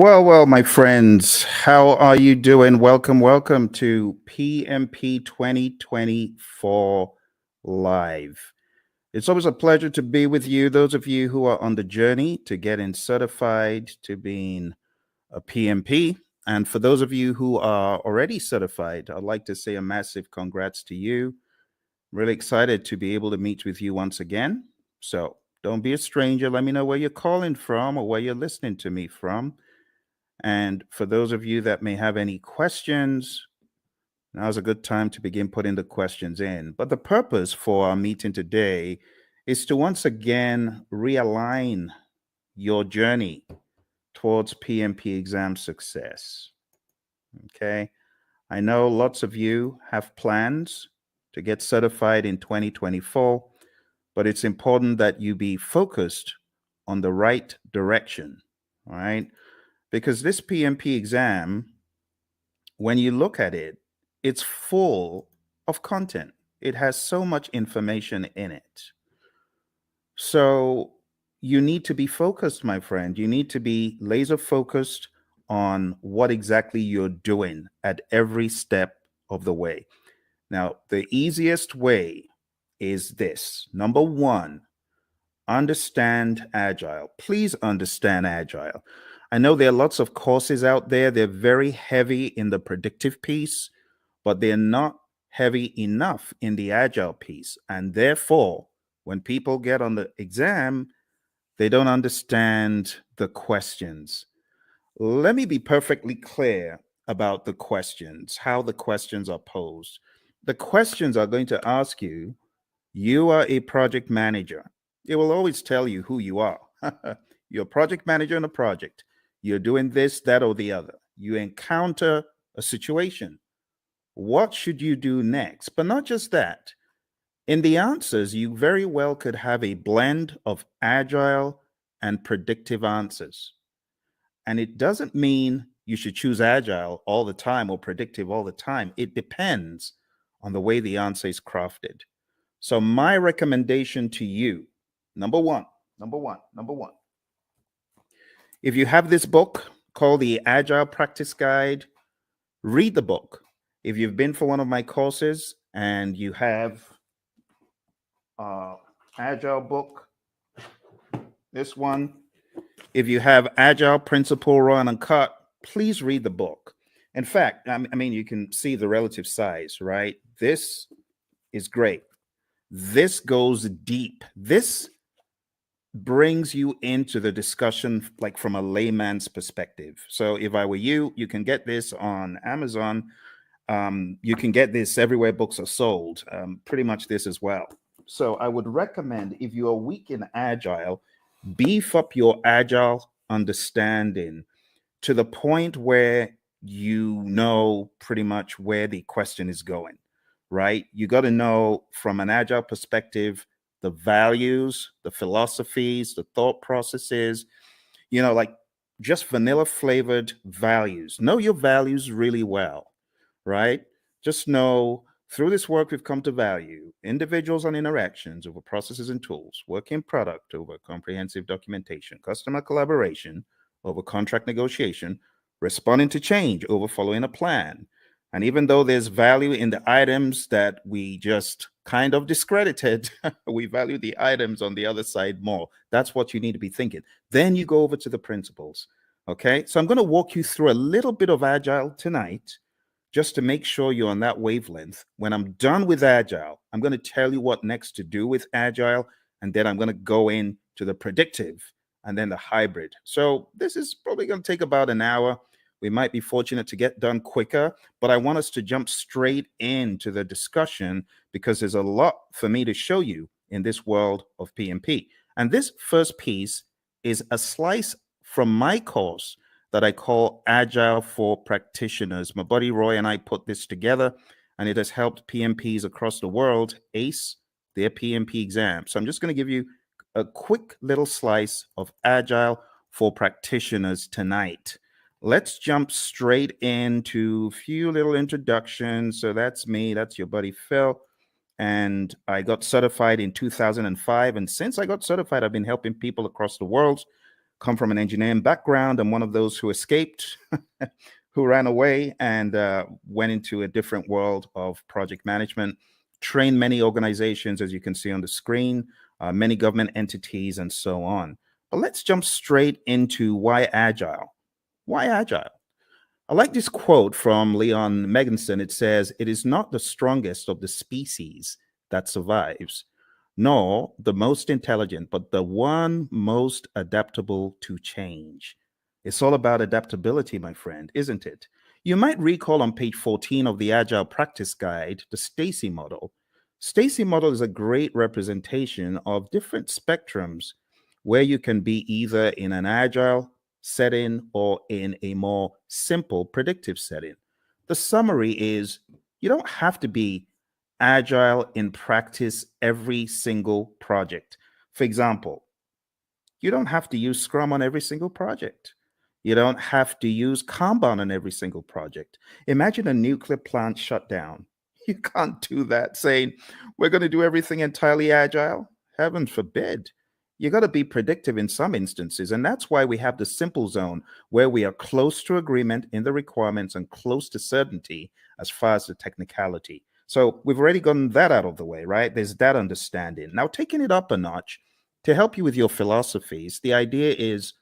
Well, my friends, how are you doing? Welcome to PMP 2024 Live. It's always a pleasure to be with you, those of you who are on the journey to getting certified to being a PMP. And for those of you who are already certified, I'd like to say a massive congrats to you. Really excited to be able to meet with you once again. So don't be a stranger. Let me know where you're calling from or where you're listening to me from. And for those of you that may have any questions, now's a good time to begin putting the questions in. But the purpose for our meeting today is to once again realign your journey towards PMP exam success. Okay. I know lots of you have plans to get certified in 2024, but it's important that you be focused on the right direction. All right. Because this PMP exam, when you look at it, it's full of content. It has so much information in it. So you need to be focused, my friend. You need to be laser focused on what exactly you're doing at every step of the way. Now, the easiest way is this. Number one, understand Agile. Please understand Agile. I know there are lots of courses out there. They're very heavy in the predictive piece, but they're not heavy enough in the Agile piece. And therefore, when people get on the exam, they don't understand the questions. Let me be perfectly clear about the questions, how the questions are posed. The questions are going to ask you, you are a project manager. It will always tell you who you are. You're a project manager in a project. You're doing this, that, or the other. You encounter a situation. What should you do next? But not just that. In the answers, you very well could have a blend of agile and predictive answers. And it doesn't mean you should choose agile all the time or predictive all the time. It depends on the way the answer is crafted. So my recommendation to you, number one, if you have this book called the Agile Practice Guide, read the book. If you've been for one of my courses and you have Agile book, this one, if you have Agile Principle Run and Cut, please read the book. In fact, I mean, you can see the relative size, right? This is great. This goes deep. This brings you into the discussion like from a layman's perspective. So if I were you, you can get this on Amazon. You can get this everywhere books are sold, pretty much this as well. So I would recommend, if you are weak in Agile, beef up your Agile understanding to the point where you know pretty much where the question is going, right? You got to know from an Agile perspective the values, the philosophies, the thought processes, like just vanilla flavored values. Know your values really well, right? Just know through this work, we've come to value individuals and interactions over processes and tools, work in product over comprehensive documentation, customer collaboration over contract negotiation, responding to change over following a plan. And even though there's value in the items that we just kind of discredited, we value the items on the other side more. That's what you need to be thinking. Then you go over to the principles. Okay. So I'm going to walk you through a little bit of Agile tonight, just to make sure you're on that wavelength. When I'm done with Agile, I'm going to tell you what next to do with Agile. And then I'm going to go into the predictive and then the hybrid. So this is probably going to take about an hour. We might be fortunate to get done quicker, but I want us to jump straight into the discussion because there's a lot for me to show you in this world of PMP. And this first piece is a slice from my course that I call Agile for Practitioners. My buddy Roy and I put this together, and it has helped PMPs across the world ace their PMP exam. So I'm just going to give you a quick little slice of Agile for Practitioners tonight. Let's jump straight into a few little introductions. So that's me. That's your buddy Phil. And I got certified in 2005. And since I got certified, I've been helping people across the world come from an engineering background. I'm one of those who escaped, who ran away and went into a different world of project management, trained many organizations, as you can see on the screen, many government entities, and so on. But let's jump straight into why Agile. Why Agile? I like this quote from Leon Meganson. It says, "It is not the strongest of the species that survives, nor the most intelligent, but the one most adaptable to change." It's all about adaptability, my friend, isn't it? You might recall on page 14 of the Agile Practice Guide, the Stacy model. Stacy model is a great representation of different spectrums where you can be either in an agile setting or in a more simple predictive setting. The summary is you don't have to be agile in practice every single project. For example, you don't have to use Scrum on every single project. You don't have to use Kanban on every single project. Imagine a nuclear plant shutdown. You can't do that saying, we're going to do everything entirely agile. Heaven forbid. You got to be predictive in some instances. And that's why we have the simple zone where we are close to agreement in the requirements and close to certainty as far as the technicality. So we've already gotten that out of the way, right? There's that understanding. Now, taking it up a notch to help you with your philosophies, the idea is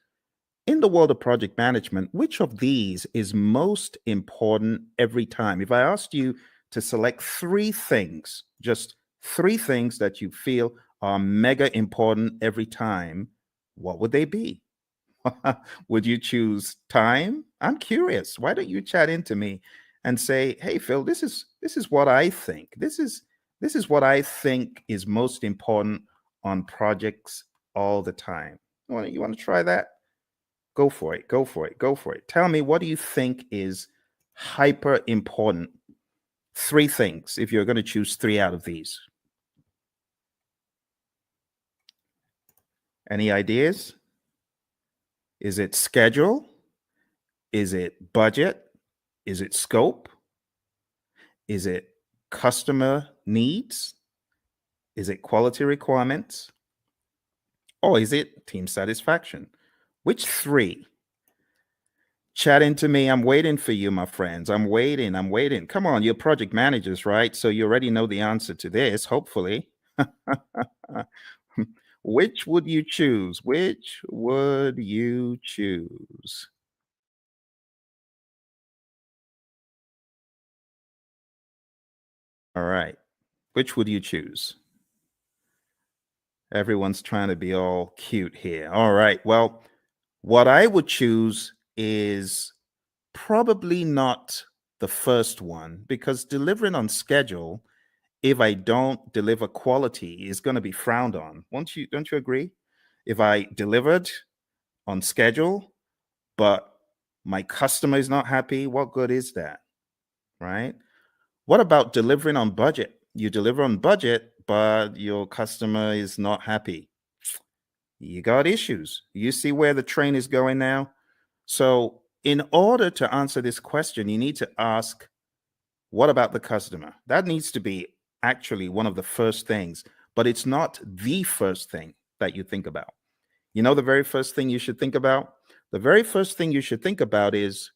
in the world of project management, which of these is most important every time? If I asked you to select three things, just three things that you feel are mega important every time, what would they be? Would you choose time? I'm curious. Why don't you chat into me and say, "Hey, Phil, this is what I think. This is what I think is most important on projects all the time." You want to try that? Go for it. Go for it. Go for it. Tell me, what do you think is hyper important? Three things, if you're going to choose three out of these. Any ideas? Is it schedule? Is it budget? Is it scope? Is it customer needs? Is it quality requirements? Or is it team satisfaction? Which three? Chat into me. I'm waiting for you, my friends. I'm waiting. I'm waiting. Come on, you're project managers, right? So you already know the answer to this, hopefully. Which would you choose? Which would you choose? All right. Which would you choose? Everyone's trying to be all cute here. All right. Well, what I would choose is probably not the first one because delivering on schedule, if I don't deliver quality, is going to be frowned on. Don't you agree? If I delivered on schedule, but my customer is not happy, what good is that? Right? What about delivering on budget? You deliver on budget, but your customer is not happy. You got issues. You see where the train is going now? So, in order to answer this question, you need to ask, what about the customer? That needs to be actually one of the first things, but it's not the first thing that you think about. You know, the very first thing you should think about? The very first thing you should think about is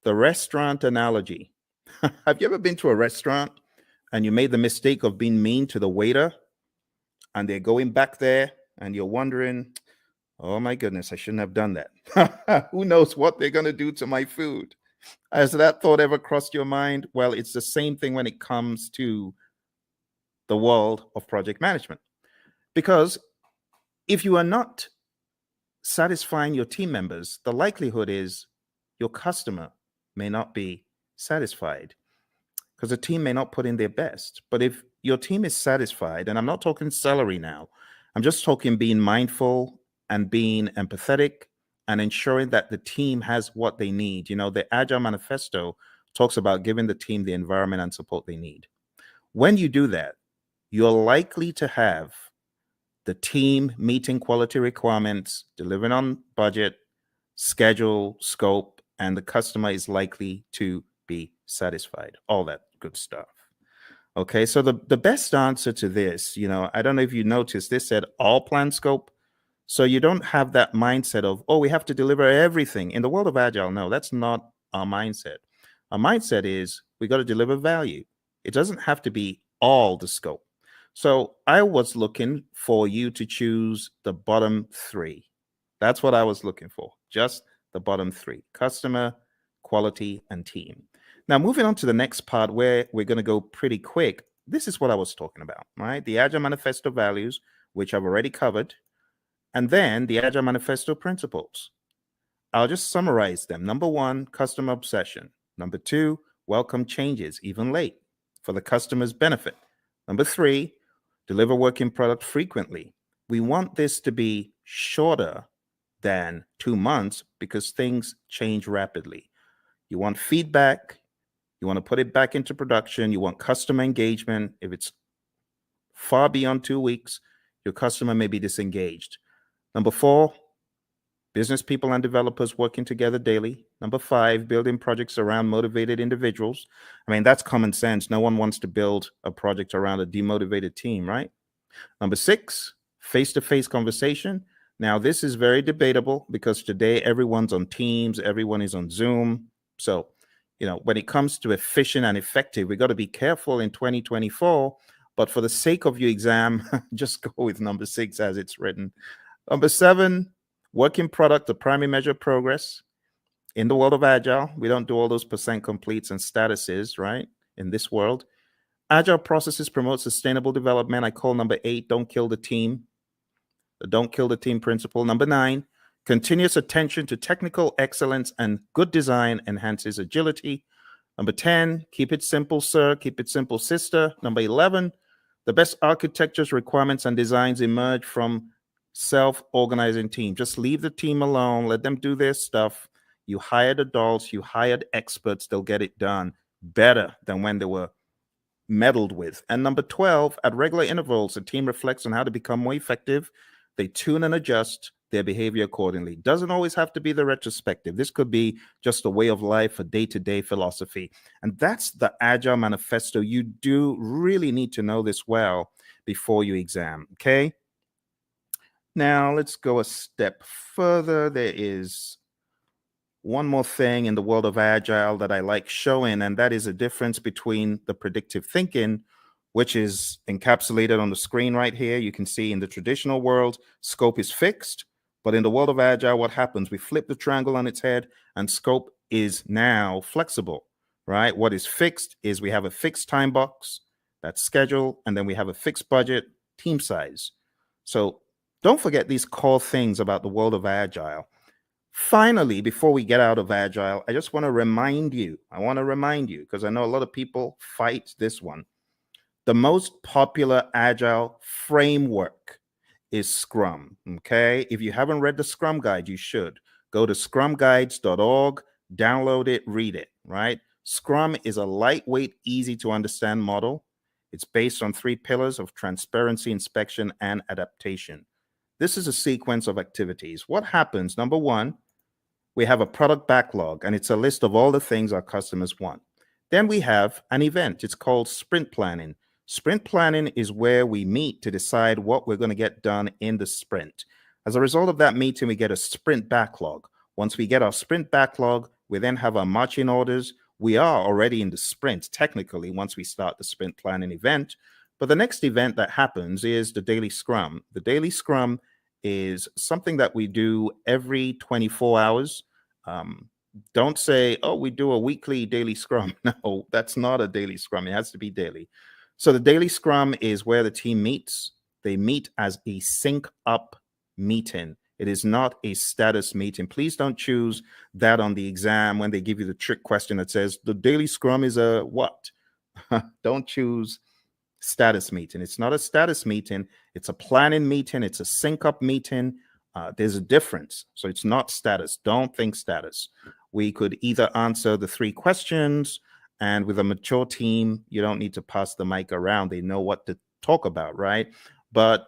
the restaurant analogy. Have you ever been to a restaurant and you made the mistake of being mean to the waiter and they're going back there and you're wondering, oh my goodness, I shouldn't have done that. Who knows what they're going to do to my food? Has that thought ever crossed your mind? Well, it's the same thing when it comes to the world of project management. Because if you are not satisfying your team members, the likelihood is your customer may not be satisfied because the team may not put in their best. But if your team is satisfied, and I'm not talking salary now, I'm just talking being mindful and being empathetic and ensuring that the team has what they need. You know, the Agile Manifesto talks about giving the team the environment and support they need. When you do that, you're likely to have the team meeting quality requirements, delivering on budget, schedule, scope, and the customer is likely to be satisfied. All that good stuff. Okay, so the best answer to this, I don't know if you noticed, this said all plan scope. So you don't have that mindset of, oh, we have to deliver everything. In the world of Agile, no, that's not our mindset. Our mindset is we got to deliver value. It doesn't have to be all the scope. So I was looking for you to choose the bottom three. That's what I was looking for, just the bottom three: customer, quality, and team. Now, moving on to the next part where we're going to go pretty quick. This is what I was talking about, right? The Agile Manifesto values, which I've already covered, and then the Agile Manifesto principles. I'll just summarize them. Number one, customer obsession. Number two, welcome changes, even late, for the customer's benefit. Number three, deliver working product frequently. We want this to be shorter than 2 months because things change rapidly. You want feedback. You want to put it back into production. You want customer engagement. If it's far beyond 2 weeks, your customer may be disengaged. Number four, business people and developers working together daily. Number five, building projects around motivated individuals. I mean, that's common sense. No one wants to build a project around a demotivated team, right? Number six, face-to-face conversation. Now, this is very debatable because today everyone's on Teams, everyone is on Zoom. So, when it comes to efficient and effective, we got to be careful in 2024. But for the sake of your exam, just go with number six as it's written. Number seven, working product, the primary measure of progress. In the world of Agile, we don't do all those percent completes and statuses, right? In this world, Agile processes promote sustainable development. I call number 8, don't kill the team. The don't kill the team principle. Number 9, continuous attention to technical excellence and good design enhances agility. Number 10, keep it simple, sir. Keep it simple, sister. Number 11, the best architectures, requirements, and designs emerge from self-organizing team. Just leave the team alone. Let them do their stuff. You hired adults. You hired experts. They'll get it done better than when they were meddled with. And number 12, at regular intervals, the team reflects on how to become more effective. They tune and adjust their behavior accordingly. Doesn't always have to be the retrospective. This could be just a way of life, a day-to-day philosophy. And that's the Agile Manifesto. You do really need to know this well before you exam, okay? Now, let's go a step further. There is one more thing in the world of Agile that I like showing, and that is a difference between the predictive thinking, which is encapsulated on the screen right here. You can see in the traditional world, scope is fixed, but in the world of Agile, what happens? We flip the triangle on its head, and scope is now flexible, right? What is fixed is we have a fixed time box, that's schedule, and then we have a fixed budget, team size. So don't forget these core things about the world of Agile. Finally, before we get out of Agile, I just want to remind you, because I know a lot of people fight this one. The most popular Agile framework is Scrum, okay? If you haven't read the Scrum Guide, you should. Go to scrumguides.org, download it, read it, right? Scrum is a lightweight, easy to understand model. It's based on 3 pillars of transparency, inspection, and adaptation. This is a sequence of activities. What happens? Number 1, we have a product backlog, and it's a list of all the things our customers want. Then we have an event. It's called sprint planning. Sprint planning is where we meet to decide what we're going to get done in the sprint. As a result of that meeting, we get a sprint backlog. Once we get our sprint backlog, we then have our marching orders. We are already in the sprint, technically, once we start the sprint planning event. But the next event that happens is the daily scrum. The daily scrum is something that we do every 24 hours. Don't say, oh, we do a weekly daily scrum. No, that's not a daily scrum. It has to be daily. So the daily scrum is where the team meets. They meet as a sync up meeting. It is not a status meeting. Please don't choose that on the exam when they give you the trick question that says the daily scrum is a what? Don't choose status meeting. It's not a status meeting. It's a planning meeting. It's a sync up meeting. There's a difference. So it's not status. Don't think status. We could either answer the 3 questions, and with a mature team, you don't need to pass the mic around. They know what to talk about, right? But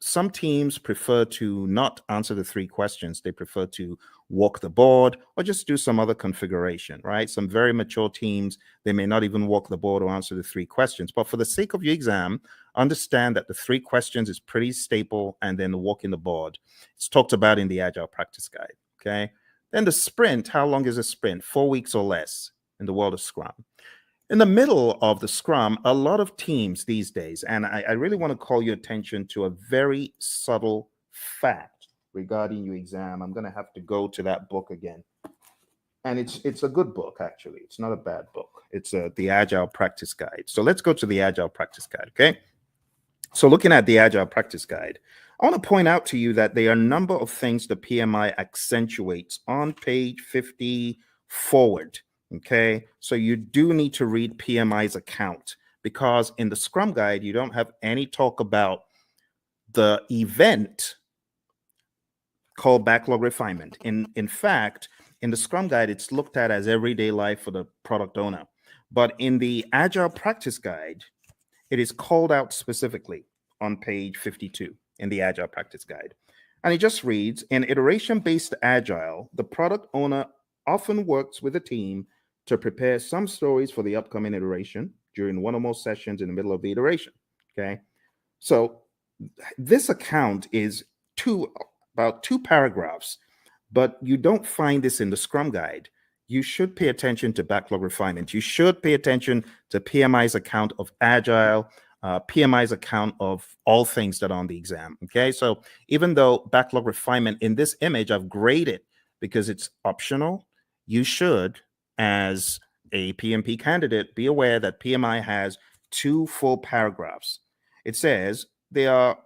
some teams prefer to not answer the 3 questions. They prefer to walk the board or just do some other configuration, right? Some very mature teams, they may not even walk the board or answer the 3 questions. But for the sake of your exam, understand that the 3 questions is pretty staple, and then the walking the board. It's talked about in the Agile Practice Guide, okay? Then the sprint, how long is a sprint? 4 weeks or less in the world of Scrum. In the middle of the Scrum, a lot of teams these days, and I really want to call your attention to a very subtle fact regarding your exam. I'm going to have to go to that book again. And it's a good book, actually. It's not a bad book. It's the Agile Practice Guide. So let's go to the Agile Practice Guide, okay? So looking at the Agile Practice Guide, I want to point out to you that there are a number of things the PMI accentuates on page 50 forward. Okay, so you do need to read PMI's account, because in the Scrum Guide, you don't have any talk about the event called backlog refinement. In fact, in the Scrum Guide, it's looked at as everyday life for the product owner. But in the Agile Practice Guide, it is called out specifically on page 52 in the Agile Practice Guide. And it just reads, in iteration-based Agile, the product owner often works with a team to prepare some stories for the upcoming iteration during one or more sessions in the middle of the iteration, okay? So this account is about 2 paragraphs, but you don't find this in the Scrum Guide. You should pay attention to backlog refinement. You should pay attention to PMI's account of Agile, PMI's account of all things that are on the exam, okay? So even though backlog refinement in this image I've graded because it's optional, you should, as a PMP candidate, be aware that PMI has 2 full paragraphs. It says there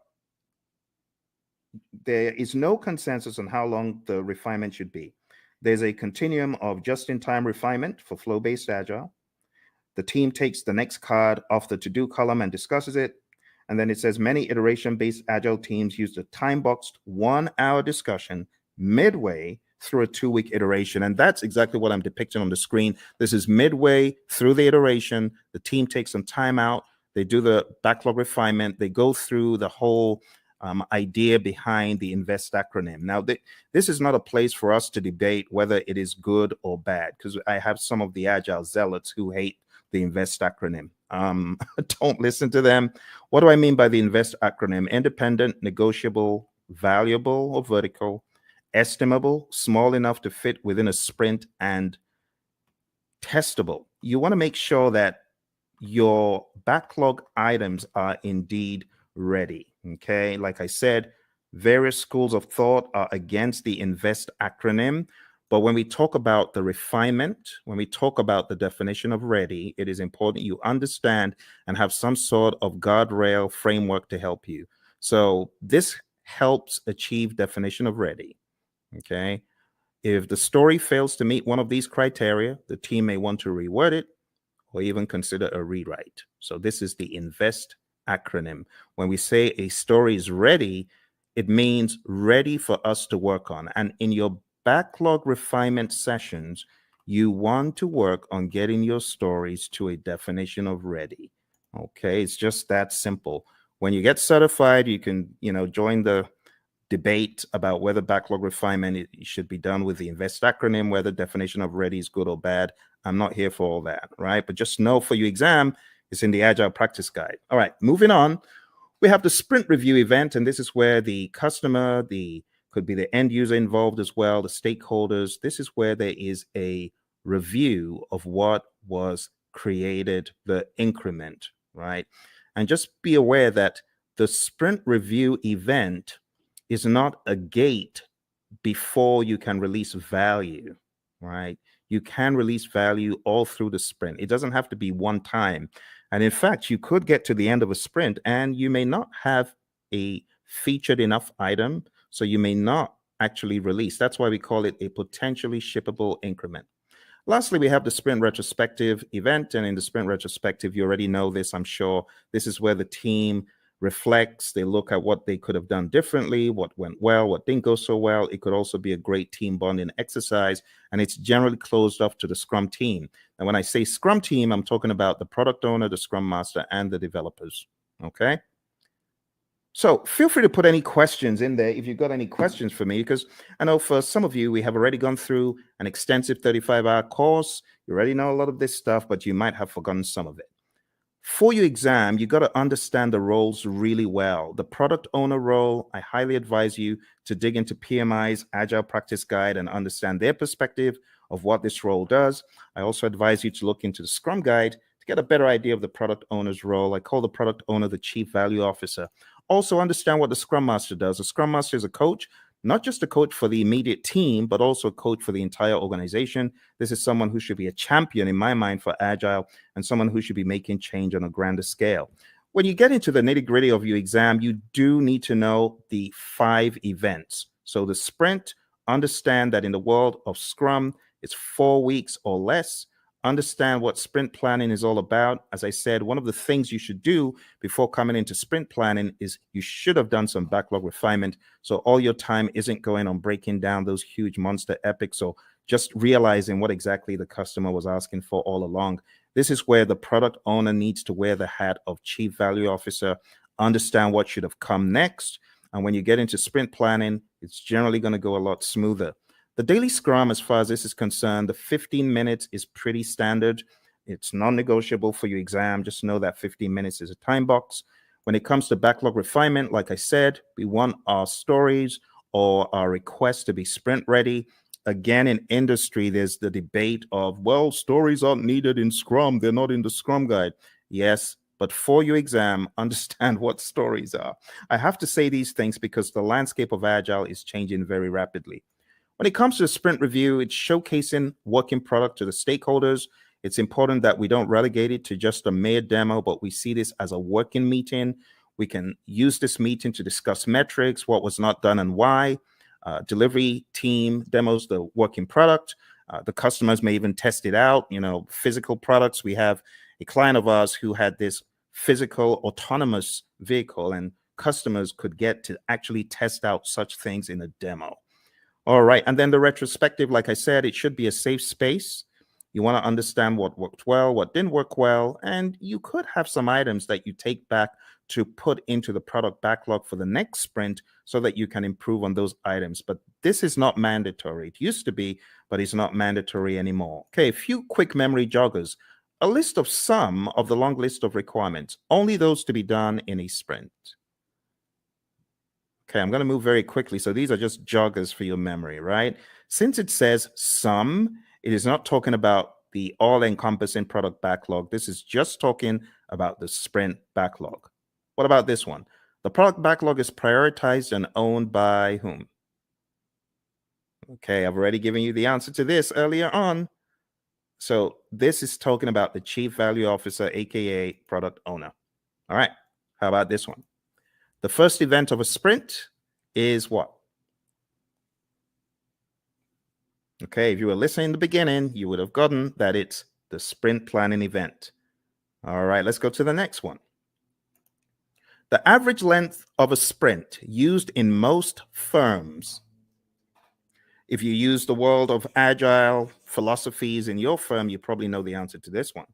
is no consensus on how long the refinement should be. There's a continuum of just-in-time refinement for flow-based Agile. The team takes the next card off the to-do column and discusses it. And then it says many iteration-based Agile teams use the time-boxed 1-hour discussion midway through a 2-week iteration. And that's exactly what I'm depicting on the screen. This is midway through the iteration. The team takes some time out. They do the backlog refinement. They go through the whole idea behind the INVEST acronym. Now, this is not a place for us to debate whether it is good or bad, because I have some of the Agile zealots who hate the INVEST acronym. Don't listen to them. What do I mean by the INVEST acronym? Independent, negotiable, valuable or vertical, estimable, small enough to fit within a sprint, and testable. You want to make sure that your backlog items are indeed ready. Okay, like I said, various schools of thought are against the INVEST acronym. But when we talk about the refinement, when we talk about the definition of ready, it is important you understand and have some sort of guardrail framework to help you. So this helps achieve definition of ready. Okay. If the story fails to meet one of these criteria, the team may want to reword it or even consider a rewrite. So this is the INVEST acronym. When we say a story is ready, it means ready for us to work on. And in your backlog refinement sessions, you want to work on getting your stories to a definition of ready. Okay, it's just that simple. When you get certified, you can, join the debate about whether backlog refinement should be done with the INVEST acronym, whether definition of ready is good or bad. I'm not here for all that, right? But just know for your exam, it's in the Agile Practice Guide. All right, moving on. We have the sprint review event, and this is where the customer, could be the end user involved as well, the stakeholders. This is where there is a review of what was created, the increment, right? And just be aware that the sprint review event is not a gate before you can release value, right? You can release value all through the sprint. It doesn't have to be one time. And in fact, you could get to the end of a sprint and you may not have a featured enough item, so you may not actually release. That's why we call it a potentially shippable increment. Lastly, we have the sprint retrospective event. And in the sprint retrospective, you already know this, I'm sure. This is where the team reflects, they look at what they could have done differently, what went well, what didn't go so well. It could also be a great team bonding exercise, and it's generally closed off to the Scrum team. And when I say Scrum team, I'm talking about the product owner, the Scrum master, and the developers, okay? So feel free to put any questions in there if you've got any questions for me, because I know for some of you, we have already gone through an extensive 35-hour course. You already know a lot of this stuff, but you might have forgotten some of it. For your exam, you got to understand the roles really well. The product owner role, I highly advise you to dig into PMI's Agile Practice Guide and understand their perspective of what this role does. I also advise you to look into the Scrum Guide to get a better idea of the product owner's role. I call the product owner the Chief Value Officer. Also understand what the Scrum Master does. The Scrum Master is a coach, not just a coach for the immediate team, but also a coach for the entire organization. This is someone who should be a champion in my mind for Agile and someone who should be making change on a grander scale. When you get into the nitty-gritty of your exam, you do need to know the 5 events. So the sprint, understand that in the world of Scrum, it's 4 weeks or less. Understand what sprint planning is all about. As I said, one of the things you should do before coming into sprint planning is you should have done some backlog refinement. So all your time isn't going on breaking down those huge monster epics or just realizing what exactly the customer was asking for all along. This is where the product owner needs to wear the hat of Chief Value Officer, understand what should have come next. And when you get into sprint planning, it's generally going to go a lot smoother. The daily scrum, as far as this is concerned, the 15 minutes is pretty standard. It's non-negotiable for your exam. Just know that 15 minutes is a time box. When it comes to backlog refinement, like I said, we want our stories or our requests to be sprint ready. Again, in industry, there's the debate of, well, stories aren't needed in Scrum. They're not in the Scrum Guide. Yes, but for your exam, understand what stories are. I have to say these things because the landscape of Agile is changing very rapidly. When it comes to the sprint review, it's showcasing working product to the stakeholders. It's important that we don't relegate it to just a mere demo, but we see this as a working meeting. We can use this meeting to discuss metrics, what was not done and why. Delivery team demos the working product. The customers may even test it out. Physical products. We have a client of ours who had this physical autonomous vehicle, and customers could get to actually test out such things in a demo. All right. And then the retrospective, like I said, it should be a safe space. You want to understand what worked well, what didn't work well, and you could have some items that you take back to put into the product backlog for the next sprint so that you can improve on those items. But this is not mandatory. It used to be, but it's not mandatory anymore. Okay, a few quick memory joggers. A list of some of the long list of requirements, only those to be done in a sprint. Okay, I'm going to move very quickly. So these are just joggers for your memory, right? Since it says some, it is not talking about the all-encompassing product backlog. This is just talking about the sprint backlog. What about this one? The product backlog is prioritized and owned by whom? Okay, I've already given you the answer to this earlier on. So this is talking about the Chief Value Officer, aka product owner. All right, how about this one? The first event of a sprint is what? Okay, if you were listening in the beginning, you would have gotten that it's the sprint planning event. All right, let's go to the next one. The average length of a sprint used in most firms. If you use the world of Agile philosophies in your firm, you probably know the answer to this one.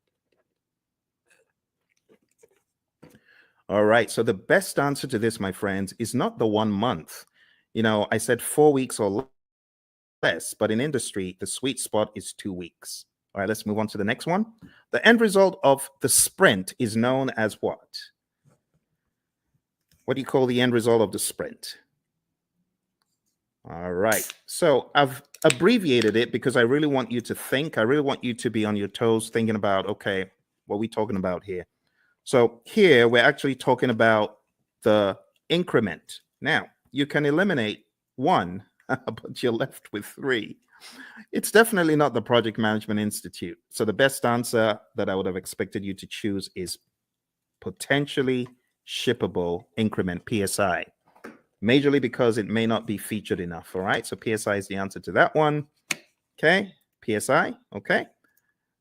All right, so the best answer to this, my friends, is not the 1 month. I said 4 weeks or less, but in industry, the sweet spot is 2 weeks. All right, let's move on to the next one. The end result of the sprint is known as what? What do you call the end result of the sprint? All right, so I've abbreviated it because I really want you to think. I really want you to be on your toes thinking about, okay, what are we talking about here? So here we're actually talking about the increment. Now, you can eliminate 1, but you're left with 3. It's definitely not the Project Management Institute. So the best answer that I would have expected you to choose is potentially shippable increment, PSI. Majorly because it may not be featured enough. All right, so PSI is the answer to that one. Okay, PSI. Okay.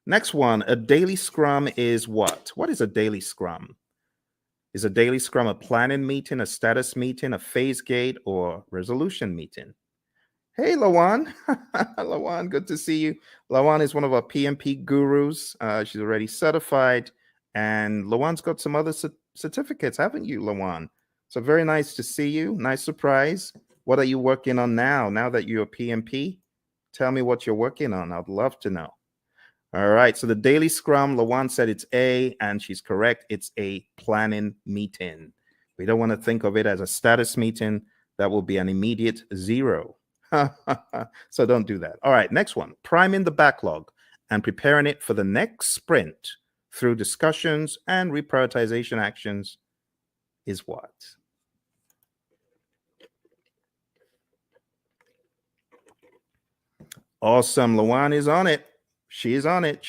Next one, a daily scrum is what? What is a daily scrum? Is a daily scrum a planning meeting, a status meeting, a phase gate, or resolution meeting? Hey, Lawan. Lawan, good to see you. Lawan is one of our PMP gurus. She's already certified. And Lawan's got some other certificates, haven't you, Lawan? So very nice to see you. Nice surprise. What are you working on now that you're a PMP? Tell me what you're working on. I'd love to know. All right. So the daily scrum, Lawan said it's A, and she's correct. It's a planning meeting. We don't want to think of it as a status meeting. That will be an immediate 0. So don't do that. All right. Next one, priming the backlog and preparing it for the next sprint through discussions and reprioritization actions is what? Awesome. Lawan is on it. She is on it.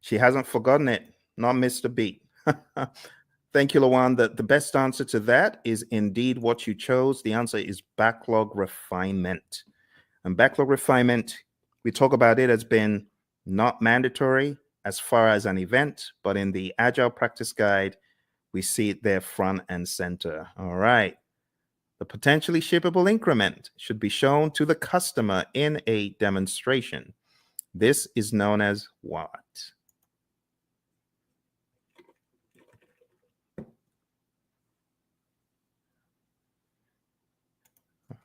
She hasn't forgotten it. Not missed a beat. Thank you, Lawan. The best answer to that is indeed what you chose. The answer is backlog refinement. And backlog refinement, we talk about it as being not mandatory as far as an event, but in the Agile Practice Guide, we see it there front and center. All right. The potentially shippable increment should be shown to the customer in a demonstration. This is known as what?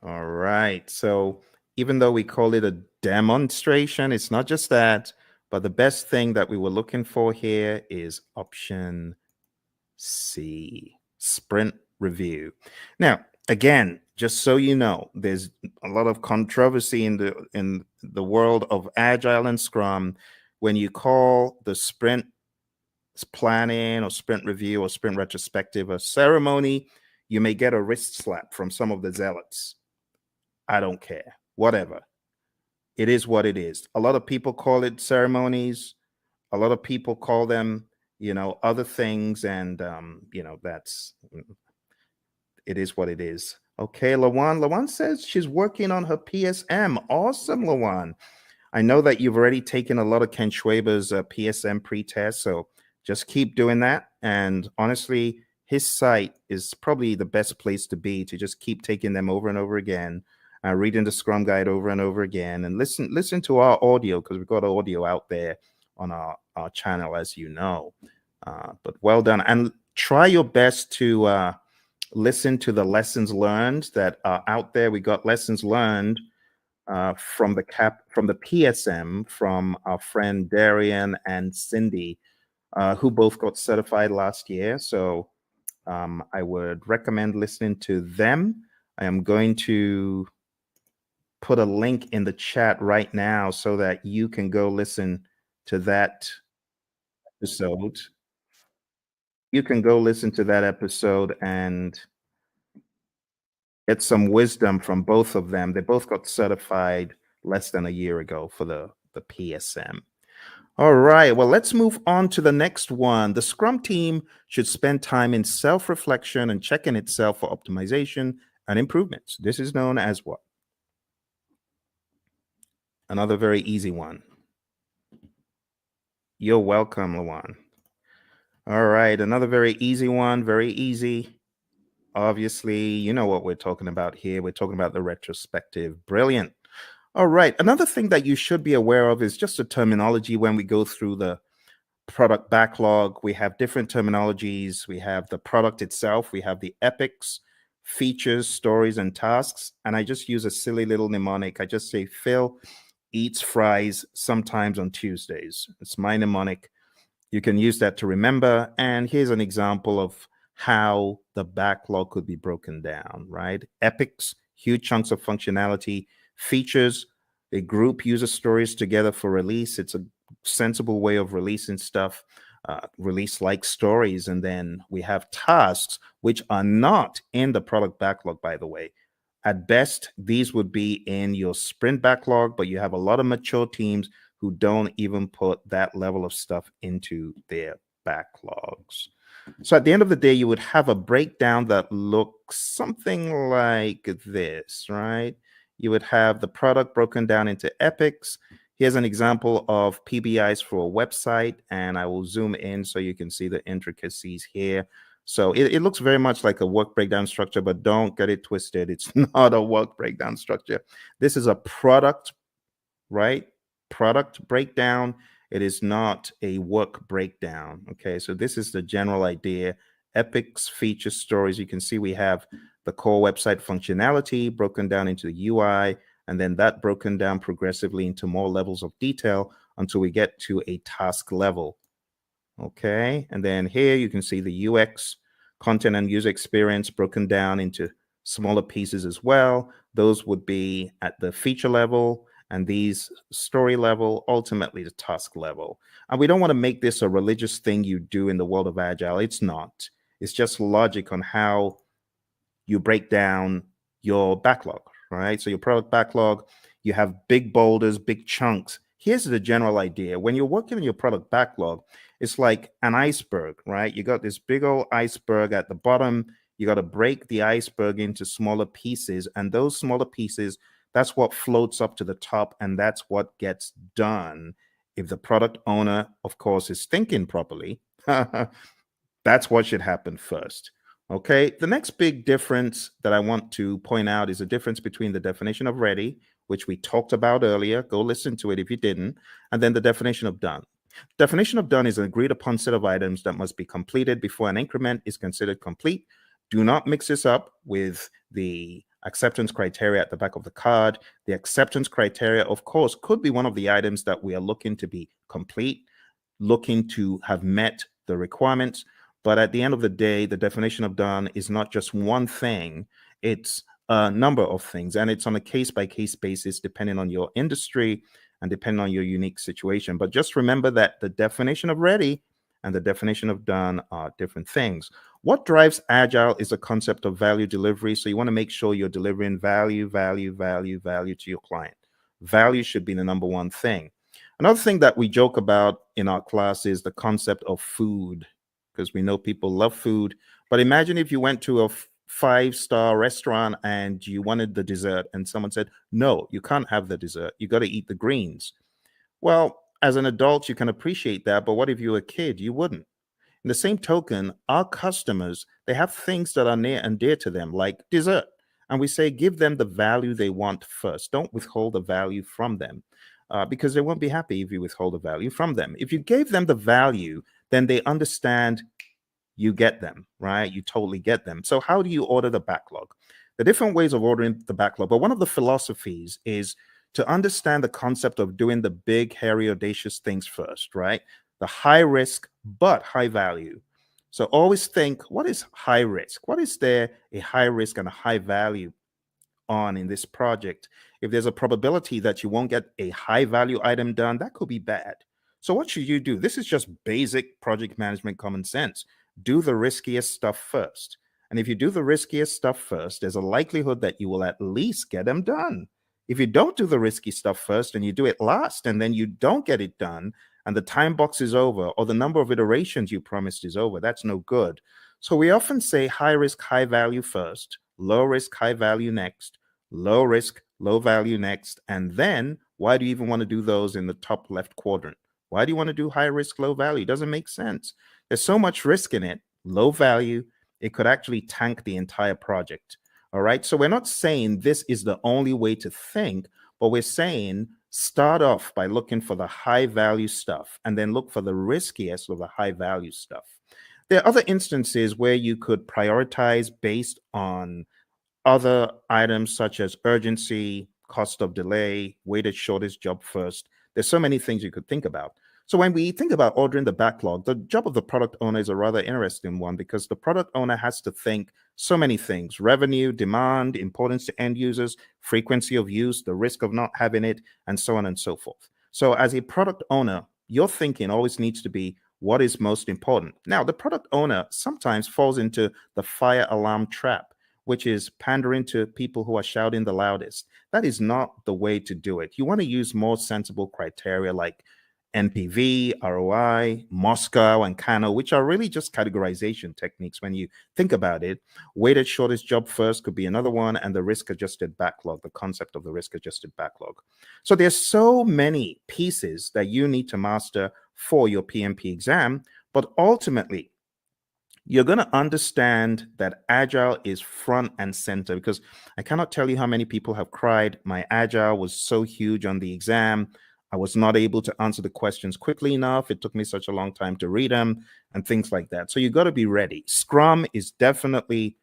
All right. So even though we call it a demonstration, it's not just that, but the best thing that we were looking for here is option C, sprint review. Now, again, just so you know, there's a lot of controversy in the world of Agile and Scrum when you call the sprint planning or sprint review or sprint retrospective a ceremony. You may get a wrist slap from some of the zealots. I don't care. Whatever. It is what it is. A lot of people call it ceremonies. A lot of people call them, other things, and that's it is what it is. Okay, Lawan. Lawan says she's working on her PSM. Awesome, Lawan. I know that you've already taken a lot of Ken Schwaber's PSM pre-test, so just keep doing that. And honestly, his site is probably the best place to be to just keep taking them over and over again, reading the Scrum Guide over and over again, and listen to our audio, because we've got audio out there on our channel, as you know. But well done, and try your best to listen to the lessons learned that are out there. We got lessons learned from the PSM from our friend Darian and Cindy, who both got certified last year. So I would recommend listening to them. I am going to put a link in the chat right now so that you can go listen to that episode. You can go listen to that episode and get some wisdom from both of them. They both got certified less than a year ago for the PSM. All right, well, let's move on to the next one. The Scrum team should spend time in self-reflection and checking itself for optimization and improvements. This is known as what? Another very easy one. You're welcome, Lawan. All right, another very easy one, very easy. Obviously, you know what we're talking about here. We're talking about the retrospective. Brilliant. All right, another thing that you should be aware of is just the terminology when we go through the product backlog. We have different terminologies. We have the product itself. We have the epics, features, stories, and tasks. And I just use a silly little mnemonic. I just say Phil eats fries sometimes on Tuesdays. It's my mnemonic. You can use that to remember. And here's an example of how the backlog could be broken down, right? Epics, huge chunks of functionality. Features, a group uses stories together for release. It's a sensible way of releasing stuff, release like stories. And then we have tasks, which are not in the product backlog, by the way. At best, these would be in your sprint backlog, but you have a lot of mature teams who don't even put that level of stuff into their backlogs. So at the end of the day, you would have a breakdown that looks something like this, right? You would have the product broken down into epics. Here's an example of PBIs for a website, and I will zoom in so you can see the intricacies here. So it looks very much like a work breakdown structure, but don't get it twisted. It's not a work breakdown structure. This is a product, right? Product breakdown. It is not a work breakdown. Okay, so this is the general idea. epics, features, stories. You can see we have the core website functionality broken down into the UI, and then that broken down progressively into more levels of detail until we get to a task level. Okay, and then here you can see the UX, content and user experience broken down into smaller pieces as well. Those would be at the feature level, and these story level, ultimately the task level. And we don't want to make this a religious thing you do in the world of Agile. It's not. It's just logic on how you break down your backlog, right? So your product backlog, you have big boulders, big chunks. Here's the general idea. When you're working on your product backlog, it's like an iceberg, right? You got this big old iceberg at the bottom. You got to break the iceberg into smaller pieces. And those smaller pieces, that's what floats up to the top. And that's what gets done. If the product owner, of course, is thinking properly, that's what should happen first. Okay, the next big difference that I want to point out is the difference between the definition of ready, which we talked about earlier. Go listen to it if you didn't, and then the definition of done. Definition of done is an agreed upon set of items that must be completed before an increment is considered complete. Do not mix this up with the acceptance criteria at the back of the card. The acceptance criteria, of course, could be one of the items that we are looking to be complete, looking to have met the requirements. But at the end of the day, the definition of done is not just one thing, it's a number of things. And it's on a case-by-case basis, depending on your industry and depending on your unique situation. But just remember that the definition of ready and the definition of done are different things. What drives Agile is a concept of value delivery. So you want to make sure you're delivering value to your client. Value should be the number one thing. Another thing that we joke about in our class is the concept of food, because we know people love food. But imagine if you went to a five-star restaurant and you wanted the dessert and someone said, no, you can't have the dessert. You got to eat the greens. Well, as an adult, you can appreciate that. But what if you were a kid? You wouldn't. In the same token, our customers, they have things that are near and dear to them, like dessert. And we say, give them the value they want first. Don't withhold the value from them. Because they won't be happy if you withhold the value from them. If you gave them the value, then they understand you get them, right? You totally get them. So how do you order the backlog? The different ways of ordering the backlog, but one of the philosophies is to understand the concept of doing the big, hairy, audacious things first, right? The high risk, but high value. So always think, what is high risk? What is there a high risk and a high value on in this project? If there's a probability that you won't get a high value item done, that could be bad. So what should you do? This is just basic project management common sense. Do the riskiest stuff first. And if you do the riskiest stuff first, there's a likelihood that you will at least get them done. If you don't do the risky stuff first and you do it last and then you don't get it done and the time box is over or the number of iterations you promised is over, that's no good. So we often say high risk, high value first, low risk, high value next, low risk, low value next. And then why do you even want to do those in the top left quadrant? Why do you want to do high risk, low value? It doesn't make sense. There's so much risk in it. Low value, it could actually tank the entire project. All right. So we're not saying this is the only way to think, but we're saying start off by looking for the high value stuff and then look for the riskiest of the high value stuff. There are other instances where you could prioritize based on other items such as urgency, cost of delay, weighted shortest job first. There's so many things you could think about. So when we think about ordering the backlog, the job of the product owner is a rather interesting one because the product owner has to think so many things: revenue, demand, importance to end users, frequency of use, the risk of not having it, and so on and so forth. So as a product owner, your thinking always needs to be what is most important. Now, the product owner sometimes falls into the fire alarm trap, which is pandering to people who are shouting the loudest. That is not the way to do it. You want to use more sensible criteria like NPV, ROI, Moscow, and Kano, which are really just categorization techniques when you think about it. Weighted shortest job first could be another one, and the risk-adjusted backlog, the concept of the risk-adjusted backlog. So there's so many pieces that you need to master for your PMP exam, but ultimately, you're going to understand that Agile is front and center, because I cannot tell you how many people have cried, my Agile was so huge on the exam. I was not able to answer the questions quickly enough. It took me such a long time to read them and things like that. So you got to be ready. Scrum is definitely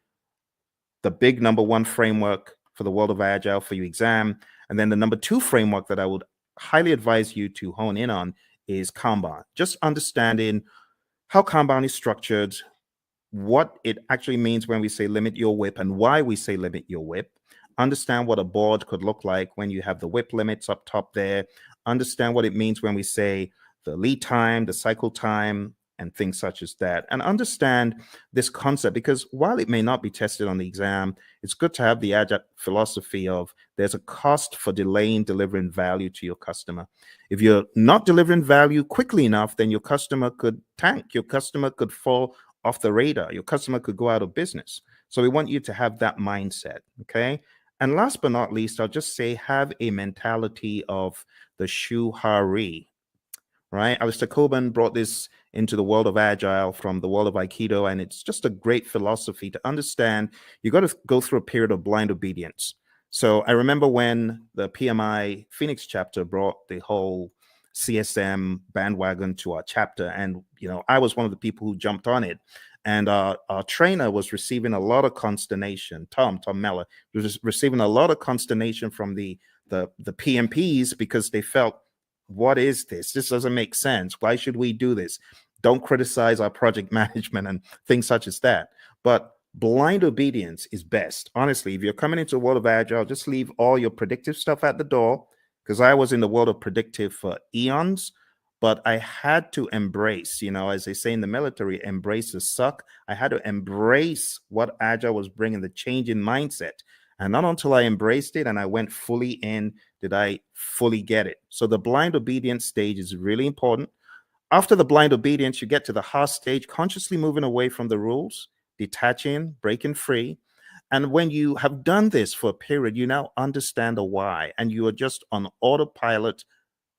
the big number one framework for the world of Agile for your exam. And then the number two framework that I would highly advise you to hone in on is Kanban. Just understanding how Kanban is structured, what it actually means when we say limit your WIP and why we say limit your WIP. Understand what a board could look like when you have the WIP limits up top there. Understand what it means when we say the lead time, the cycle time, and things such as that. And understand this concept, because while it may not be tested on the exam, it's good to have the Agile philosophy of there's a cost for delaying delivering value to your customer. If you're not delivering value quickly enough, then your customer could tank. Your customer could fall off the radar. Your customer could go out of business. So we want you to have that mindset, okay? And last but not least, I'll just say have a mentality of the shuhari, right? Alistair Coburn brought this into the world of Agile from the world of Aikido, and it's just a great philosophy to understand. You got to go through a period of blind obedience. So I remember when the PMI Phoenix chapter brought the whole CSM bandwagon to our chapter, and I was one of the people who jumped on it. And our trainer was receiving a lot of consternation. Tom Meller was receiving a lot of consternation from the PMPs because they felt, what is this? This doesn't make sense. Why should we do this? Don't criticize our project management and things such as that. But blind obedience is best. Honestly, if you're coming into the world of Agile, just leave all your predictive stuff at the door, because I was in the world of predictive for eons, but I had to embrace, as they say in the military, embrace the suck. I had to embrace what Agile was bringing, the change in mindset. And not until I embraced it and I went fully in did I fully get it. So the blind obedience stage is really important. After the blind obedience, you get to the heart stage, consciously moving away from the rules, detaching, breaking free. And when you have done this for a period, you now understand the why, and you are just on autopilot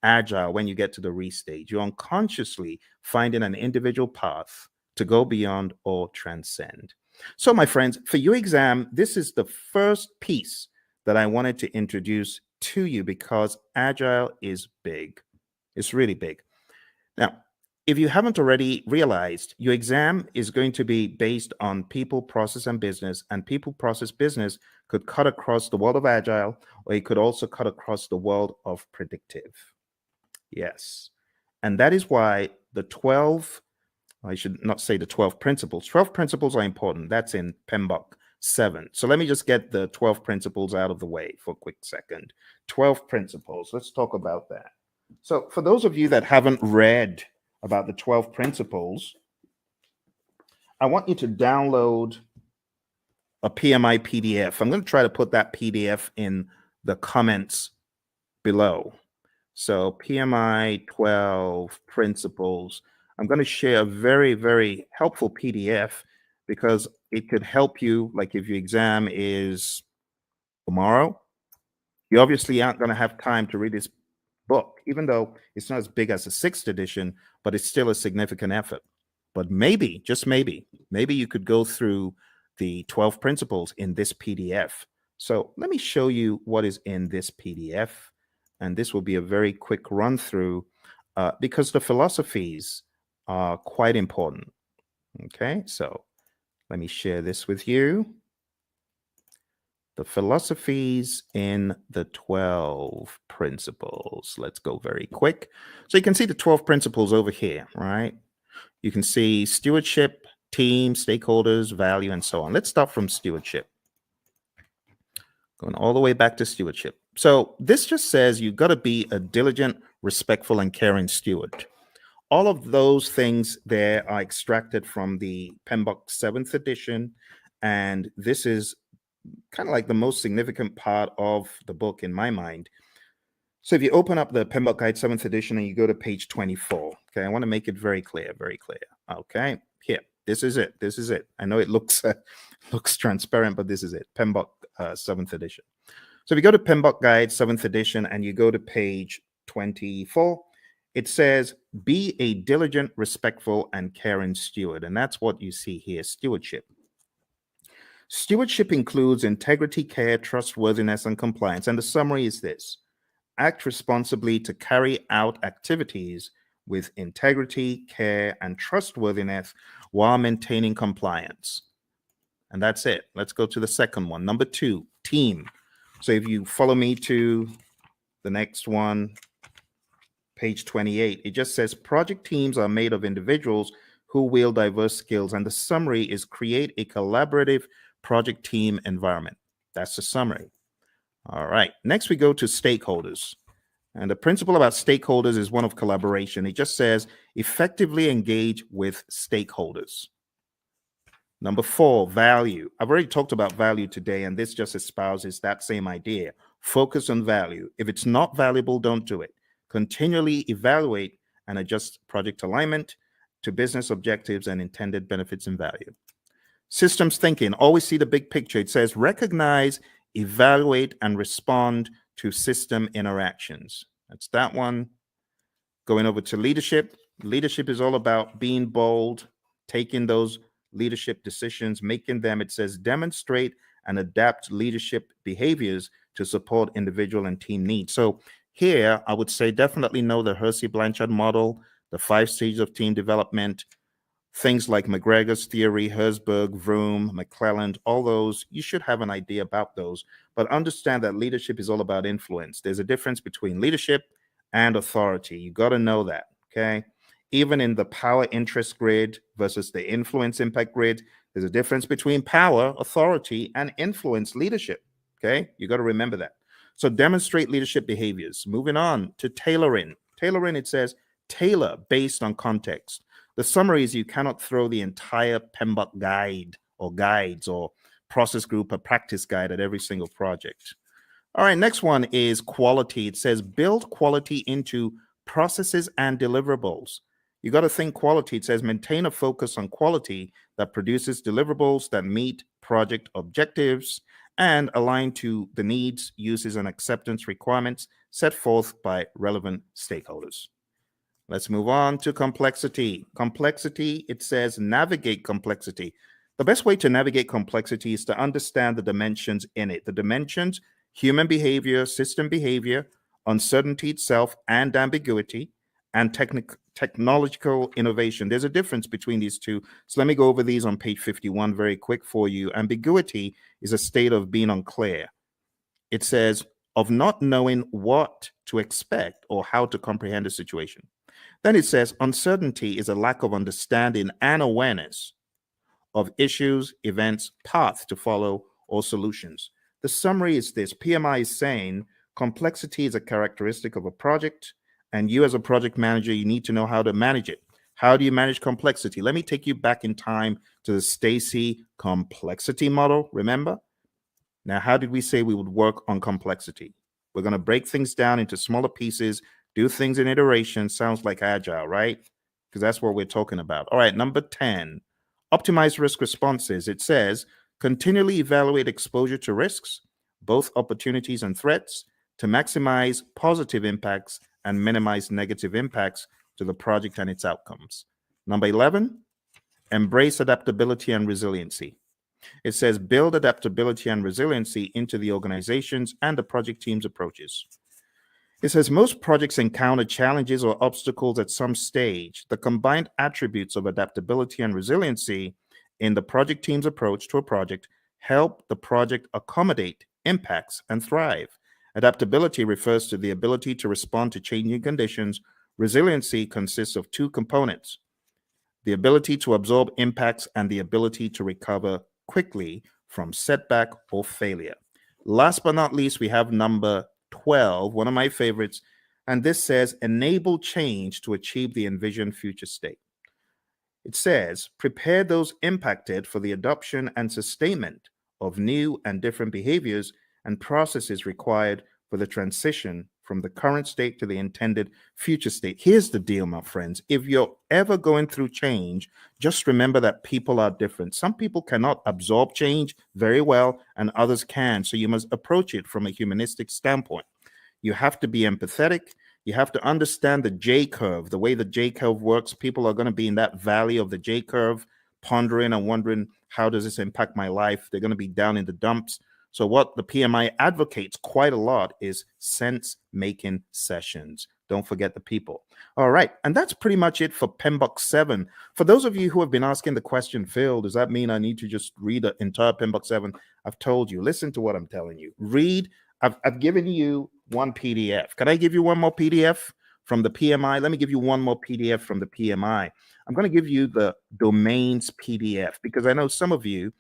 Agile when you get to the restage. You're unconsciously finding an individual path to go beyond or transcend. So, my friends, for your exam, this is the first piece that I wanted to introduce to you because Agile is big. It's really big. Now, if you haven't already realized, your exam is going to be based on people, process, and business. And people, process, business could cut across the world of Agile, or it could also cut across the world of predictive. Yes. And that is why I should not say the 12 principles. 12 principles are important. That's in PMBOK 7. So let me just get the 12 principles out of the way for a quick second. 12 principles. Let's talk about that. So for those of you that haven't read about the 12 principles, I want you to download a PMI PDF. I'm going to try to put that PDF in the comments below. So PMI 12 principles. I'm going to share a very, very helpful PDF because it could help you. Like if your exam is tomorrow, you obviously aren't going to have time to read this book, even though it's not as big as the 6th edition, but it's still a significant effort. But maybe, just maybe you could go through the 12 principles in this PDF. So let me show you what is in this PDF. And this will be a very quick run through because the philosophies are quite important. Okay, so let me share this with you. The philosophies in the 12 principles. Let's go very quick. So you can see the 12 principles over here, right? You can see stewardship, team, stakeholders, value, and so on. Let's start from stewardship. Going all the way back to stewardship. So this just says you've got to be a diligent, respectful, and caring steward. All of those things there are extracted from the PMBOK 7th edition, and this is kind of like the most significant part of the book in my mind. So if you open up the PMBOK Guide 7th edition and you go to page 24, okay, I want to make it very clear, very clear. Okay, here, this is it. This is it. I know it looks transparent, but this is it. PMBOK 7th edition. So if you go to PMBOK Guide 7th edition and you go to page 24, it says, be a diligent, respectful, and caring steward. And that's what you see here, stewardship. Stewardship includes integrity, care, trustworthiness, and compliance. And the summary is this: act responsibly to carry out activities with integrity, care, and trustworthiness while maintaining compliance. And that's it. Let's go to the second one. Number 2, team. So if you follow me to the next one, page 28, it just says project teams are made of individuals who wield diverse skills. And the summary is create a collaborative project team environment. That's the summary. All right. Next, we go to stakeholders. And the principle about stakeholders is one of collaboration. It just says effectively engage with stakeholders. Number 4, value. I've already talked about value today, and this just espouses that same idea. Focus on value. If it's not valuable, don't do it. Continually evaluate and adjust project alignment to business objectives and intended benefits and value. Systems thinking. Always see the big picture. It says recognize, evaluate, and respond to system interactions. That's that one. Going over to leadership. Leadership is all about being bold, taking those leadership decisions, making them, it says, demonstrate and adapt leadership behaviors to support individual and team needs. So here, I would say definitely know the Hersey-Blanchard model, the 5 stages of team development, things like McGregor's theory, Herzberg, Vroom, McClelland, all those, you should have an idea about those. But understand that leadership is all about influence. There's a difference between leadership and authority. You got to know that, okay? Even in the power interest grid versus the influence impact grid, there's a difference between power, authority, and influence leadership, okay? You got to remember that. So demonstrate leadership behaviors. Moving on to tailoring. Tailoring, it says, tailor based on context. The summary is you cannot throw the entire PMBOK guide or guides or process group or practice guide at every single project. All right, next one is quality. It says build quality into processes and deliverables. You got to think quality. It says maintain a focus on quality that produces deliverables that meet project objectives and align to the needs, uses, and acceptance requirements set forth by relevant stakeholders. Let's move on to complexity. Complexity, it says navigate complexity. The best way to navigate complexity is to understand the dimensions in it. The dimensions, human behavior, system behavior, uncertainty itself, and ambiguity, and technological innovation. There's a difference between these two. So let me go over these on page 51 very quick for you. Ambiguity is a state of being unclear. It says of not knowing what to expect or how to comprehend a situation. Then it says uncertainty is a lack of understanding and awareness of issues, events, paths to follow, or solutions. The summary is this. PMI is saying complexity is a characteristic of a project, and you as a project manager, you need to know how to manage it. How do you manage complexity? Let me take you back in time to the Stacy complexity model, remember? Now, how did we say we would work on complexity? We're going to break things down into smaller pieces, do things in iteration. Sounds like agile, right? Because that's what we're talking about. All right, number 10, optimize risk responses. It says continually evaluate exposure to risks, both opportunities and threats, to maximize positive impacts and minimize negative impacts to the project and its outcomes. Number 11, embrace adaptability and resiliency. It says build adaptability and resiliency into the organizations and the project team's approaches. It says most projects encounter challenges or obstacles at some stage. The combined attributes of adaptability and resiliency in the project team's approach to a project help the project accommodate impacts and thrive. Adaptability refers to the ability to respond to changing conditions. Resiliency consists of 2 components: the ability to absorb impacts and the ability to recover quickly from setback or failure. Last but not least, we have number 12, one of my favorites, and this says enable change to achieve the envisioned future state. It says prepare those impacted for the adoption and sustainment of new and different behaviors and processes required for the transition from the current state to the intended future state. Here's the deal, my friends. If you're ever going through change, just remember that people are different. Some people cannot absorb change very well, and others can. So you must approach it from a humanistic standpoint. You have to be empathetic. You have to understand the J curve, the way the J curve works. People are going to be in that valley of the J curve, pondering and wondering, how does this impact my life? They're going to be down in the dumps. So what the PMI advocates quite a lot is sense-making sessions. Don't forget the people. All right, and that's pretty much it for PMBOK 7. For those of you who have been asking the question, Phil, does that mean I need to just read the entire PMBOK 7? I've told you, listen to what I'm telling you. Read, I've given you one PDF. Can I give you one more PDF from the PMI? Let me give you one more PDF from the PMI. I'm going to give you the domains PDF because I know some of you,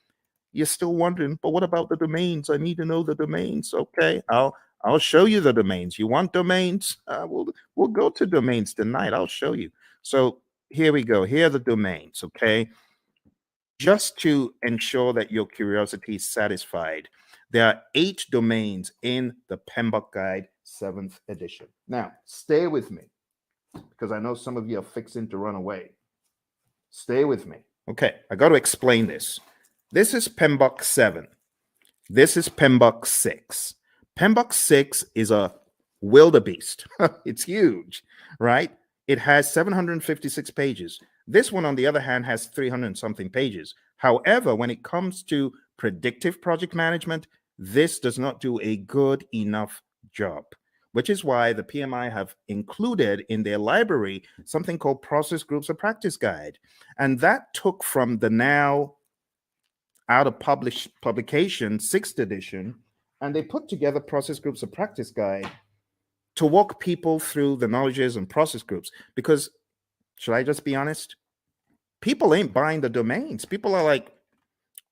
you're still wondering, but what about the domains? I need to know the domains. Okay, I'll show you the domains. You want domains? We'll go to domains tonight. I'll show you. So here we go. Here are the domains. Okay, just to ensure that your curiosity is satisfied, there are 8 domains in the PMBOK Guide 7th edition. Now, stay with me because I know some of you are fixing to run away. Stay with me. Okay, I got to explain this. This is PMBOK 7. This is PMBOK 6. PMBOK 6 is a wildebeest. It's huge, right? It has 756 pages. This one, on the other hand, has 300 something pages. However, when it comes to predictive project management, this does not do a good enough job, which is why the PMI have included in their library something called Process Groups of Practice Guide. And that took from the now out of publication 6th edition, and they put together Process Groups of Practice Guide to walk people through the knowledges and process groups. Because, should I just be honest? People ain't buying the domains. People are like,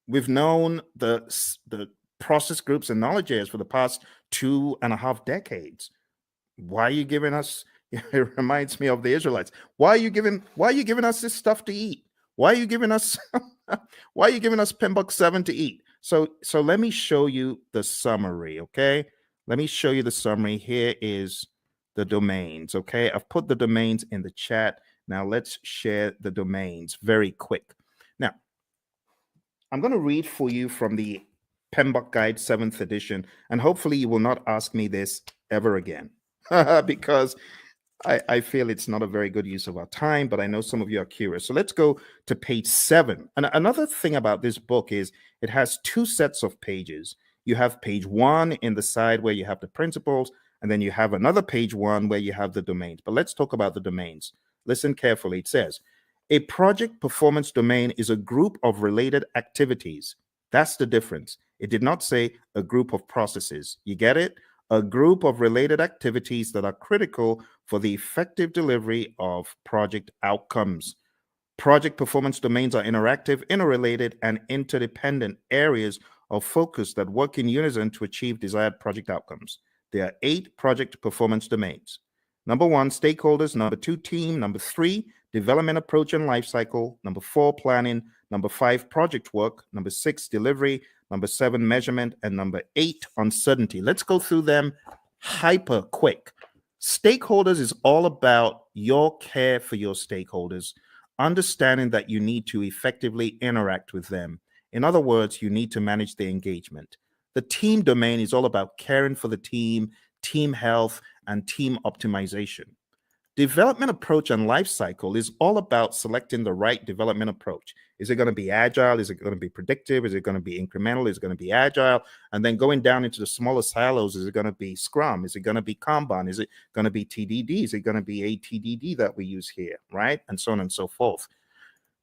we've known the process groups and knowledge areas for the past 2.5 decades. Why are you giving us? It reminds me of the Israelites. Why are you giving us this stuff to eat? Why are you giving us why are you giving us PMBOK 7 to eat? So let me show you the summary, okay? Let me show you the summary. Here is the domains, okay? I've put the domains in the chat. Now let's share the domains very quick. Now, I'm going to read for you from the PMBOK Guide 7th edition, and hopefully you will not ask me this ever again because I feel it's not a very good use of our time, but I know some of you are curious. So let's go to page 7. And another thing about this book is it has 2 sets of pages. You have page 1 in the side where you have the principles, and then you have another page 1 where you have the domains. But let's talk about the domains. Listen carefully. It says, a project performance domain is a group of related activities. That's the difference. It did not say a group of processes. You get it? A group of related activities that are critical for the effective delivery of project outcomes. Project performance domains are interactive, interrelated, and interdependent areas of focus that work in unison to achieve desired project outcomes. There are 8 project performance domains. Number 1, stakeholders. Number 2, team. Number 3, development approach and lifecycle. Number 4, planning. Number 5, project work. Number 6, delivery. Number 7, measurement. And number 8, uncertainty. Let's go through them hyper quick. Stakeholders is all about your care for your stakeholders, understanding that you need to effectively interact with them. In other words, you need to manage their engagement. The team domain is all about caring for the team, team health, and team optimization. Development approach and life cycle is all about selecting the right development approach. Is it going to be agile? Is it going to be predictive? Is it going to be incremental? Is it going to be agile? And then going down into the smaller silos, is it going to be Scrum? Is it going to be Kanban? Is it going to be TDD? Is it going to be ATDD that we use here, right? And so on and so forth.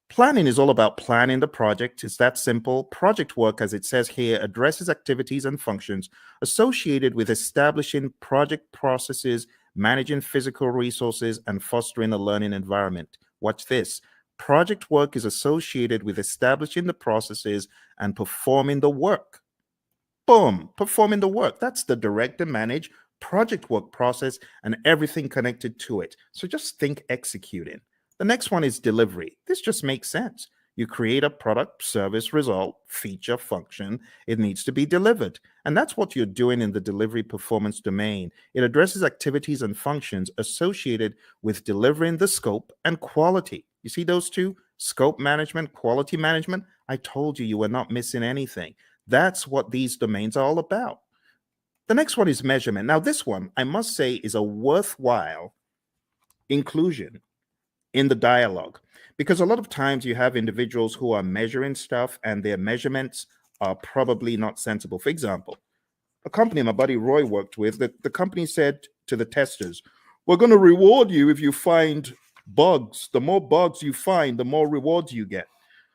Planning is all about planning the project. It's that simple. Project work, as it says here, addresses activities and functions associated with establishing project processes, managing physical resources, and fostering a learning environment. Watch this. Project work is associated with establishing the processes and performing the work. Boom, performing the work. That's the direct and manage project work process and everything connected to it. So just think executing. The next one is delivery. This just makes sense. You create a product, service, result, feature, function. It needs to be delivered. And that's what you're doing in the delivery performance domain. It addresses activities and functions associated with delivering the scope and quality. You see those two? Scope management, quality management. I told you you were not missing anything. That's what these domains are all about. The next one is measurement. Now, this one, I must say, is a worthwhile inclusion in the dialogue, because a lot of times you have individuals who are measuring stuff and their measurements are probably not sensible. For example, a company my buddy Roy worked with, the company said to the testers, we're going to reward you if you find bugs. The more bugs you find, the more rewards you get.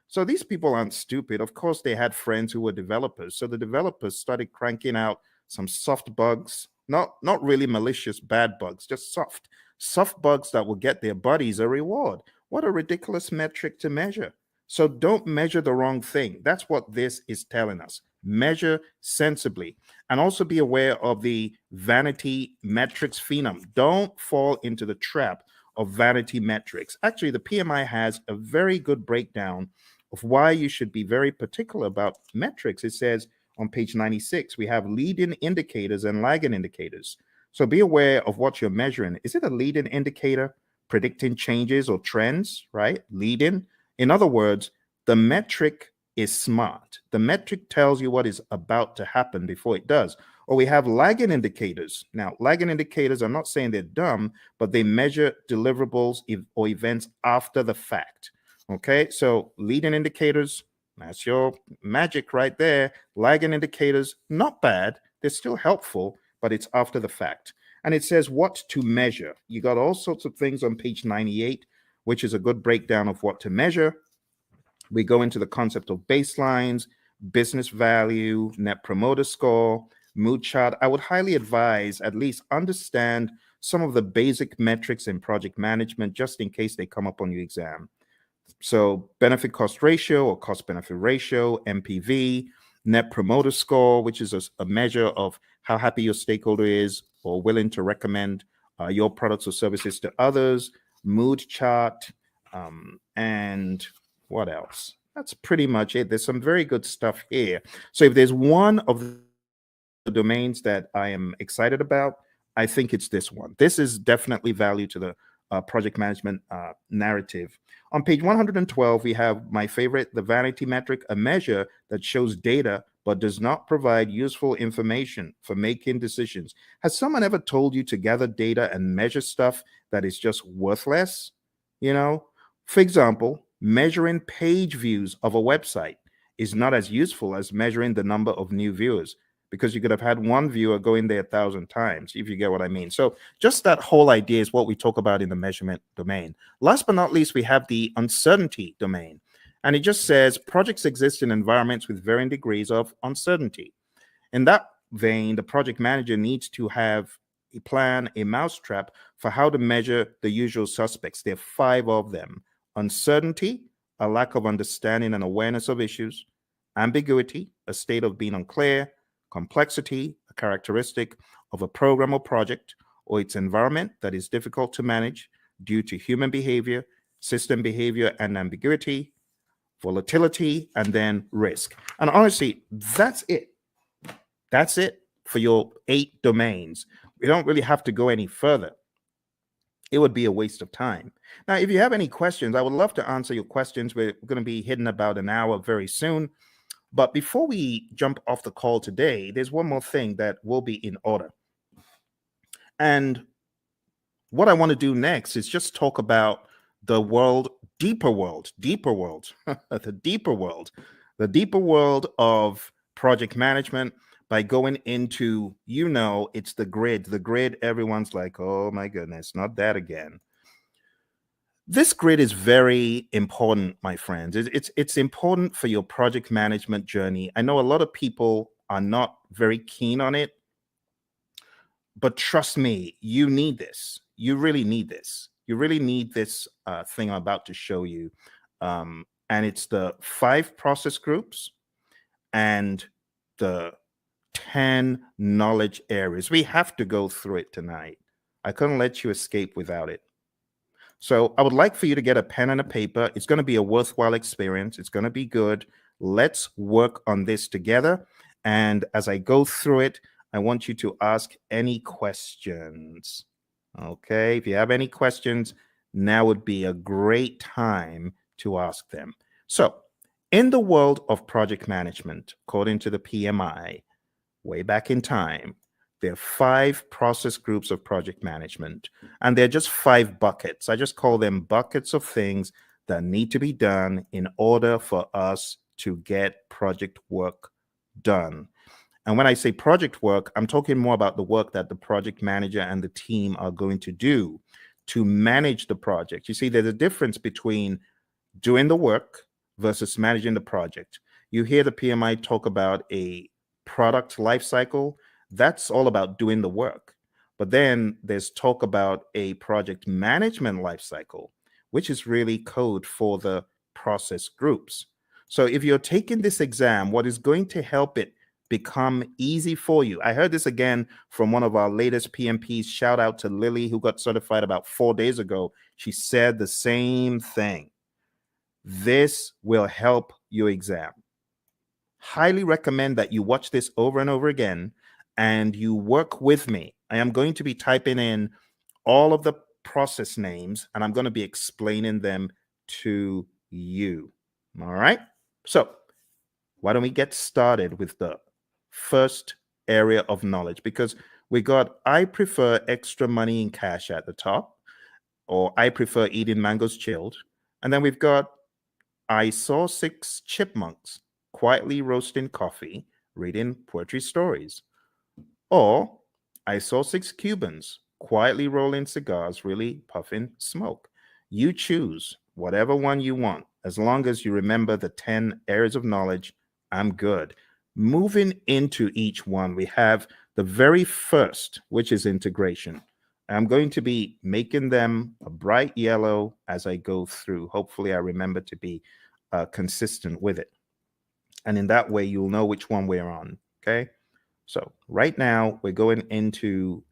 So these people aren't stupid. Of course, they had friends who were developers. So the developers started cranking out some soft bugs, not really malicious bad bugs, just soft bugs that will get their buddies a reward. What a ridiculous metric to measure. So don't measure the wrong thing. That's what this is telling us. Measure sensibly, and also be aware of the vanity metrics phenom. Don't fall into the trap of vanity metrics. Actually, the PMI has a very good breakdown of why you should be very particular about metrics. It says on page 96, we have leading indicators and lagging indicators. So be aware of what you're measuring. Is it a leading indicator predicting changes or trends, right? Leading. In other words, the metric is smart. The metric tells you what is about to happen before it does. Or we have lagging indicators. Now, lagging indicators, I'm not saying they're dumb, but they measure deliverables or events after the fact. Okay, so leading indicators, that's your magic right there. Lagging indicators, not bad. They're still helpful, but it's after the fact. And it says what to measure. You got all sorts of things on page 98, which is a good breakdown of what to measure. We go into the concept of baselines, business value, net promoter score, mood chart. I would highly advise at least understand some of the basic metrics in project management, just in case they come up on your exam. So benefit cost ratio or cost benefit ratio, MPV, net promoter score, which is a measure of how happy your stakeholder is or willing to recommend your products or services to others, mood chart, and what else? That's pretty much it. There's some very good stuff here. So if there's one of the domains that I am excited about, I think it's this one. This is definitely value to the project management narrative. On page 112, we have my favorite, the vanity metric, a measure that shows data but does not provide useful information for making decisions. Has someone ever told you to gather data and measure stuff that is just worthless? You know, for example, measuring page views of a website is not as useful as measuring the number of new viewers, because you could have had one viewer go in there 1,000 times, if you get what I mean. So just that whole idea is what we talk about in the measurement domain. Last but not least, we have the uncertainty domain. And it just says projects exist in environments with varying degrees of uncertainty. In that vein, the project manager needs to have a plan, a mousetrap for how to measure the usual suspects. There are 5 of them. Uncertainty, a lack of understanding and awareness of issues. Ambiguity, a state of being unclear. Complexity, a characteristic of a program or project or its environment that is difficult to manage due to human behavior, system behavior, and ambiguity. Volatility, and then risk. And honestly, that's it. That's it for your 8 domains. We don't really have to go any further. It would be a waste of time. Now, if you have any questions, I would love to answer your questions. We're going to be hitting about an hour very soon. But before we jump off the call today, there's one more thing that will be in order. And what I want to do next is just talk about the world, the deeper world of project management by going into, it's the grid. Everyone's like, oh my goodness, not that again. This grid is very important, my friends. It's important for your project management journey. I know a lot of people are not very keen on it, but trust me, you need this. You really need this. You really need this thing I'm about to show you. And it's the 5 process groups and the 10 knowledge areas. We have to go through it tonight. I couldn't let you escape without it. So I would like for you to get a pen and a paper. It's going to be a worthwhile experience. It's going to be good. Let's work on this together. And as I go through it, I want you to ask any questions. Okay, if you have any questions, now would be a great time to ask them. So in the world of project management, according to the PMI, way back in time, there are 5 process groups of project management, and they're just 5 buckets. I just call them buckets of things that need to be done in order for us to get project work done. And when I say project work, I'm talking more about the work that the project manager and the team are going to do to manage the project. You see, there's a difference between doing the work versus managing the project. You hear the PMI talk about a product life cycle. That's all about doing the work. But then there's talk about a project management life cycle, which is really code for the process groups. So if you're taking this exam, what is going to help it become easy for you? I heard this again from one of our latest PMPs. Shout out to Lily, who got certified about 4 days ago. She said the same thing. This will help your exam. Highly recommend that you watch this over and over again and you work with me. I am going to be typing in all of the process names and I'm going to be explaining them to you. All right. So why don't we get started with the first area of knowledge? Because we got, I prefer extra money in cash at the top, or I prefer eating mangoes chilled. And then we've got, I saw 6 chipmunks quietly roasting coffee, reading poetry stories. Or I saw 6 Cubans quietly rolling cigars, really puffing smoke. You choose whatever one you want. As long as you remember the 10 areas of knowledge, I'm good. Moving into each one, we have the very first, which is integration. I'm going to be making them a bright yellow as I go through. Hopefully I remember to be consistent with it. And in that way, you'll know which one we're on, okay? So right now, we're going into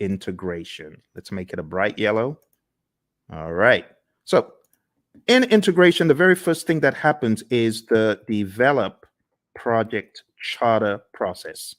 integration. Let's make it a bright yellow. All right. So in integration, the very first thing that happens is the develop project charter process.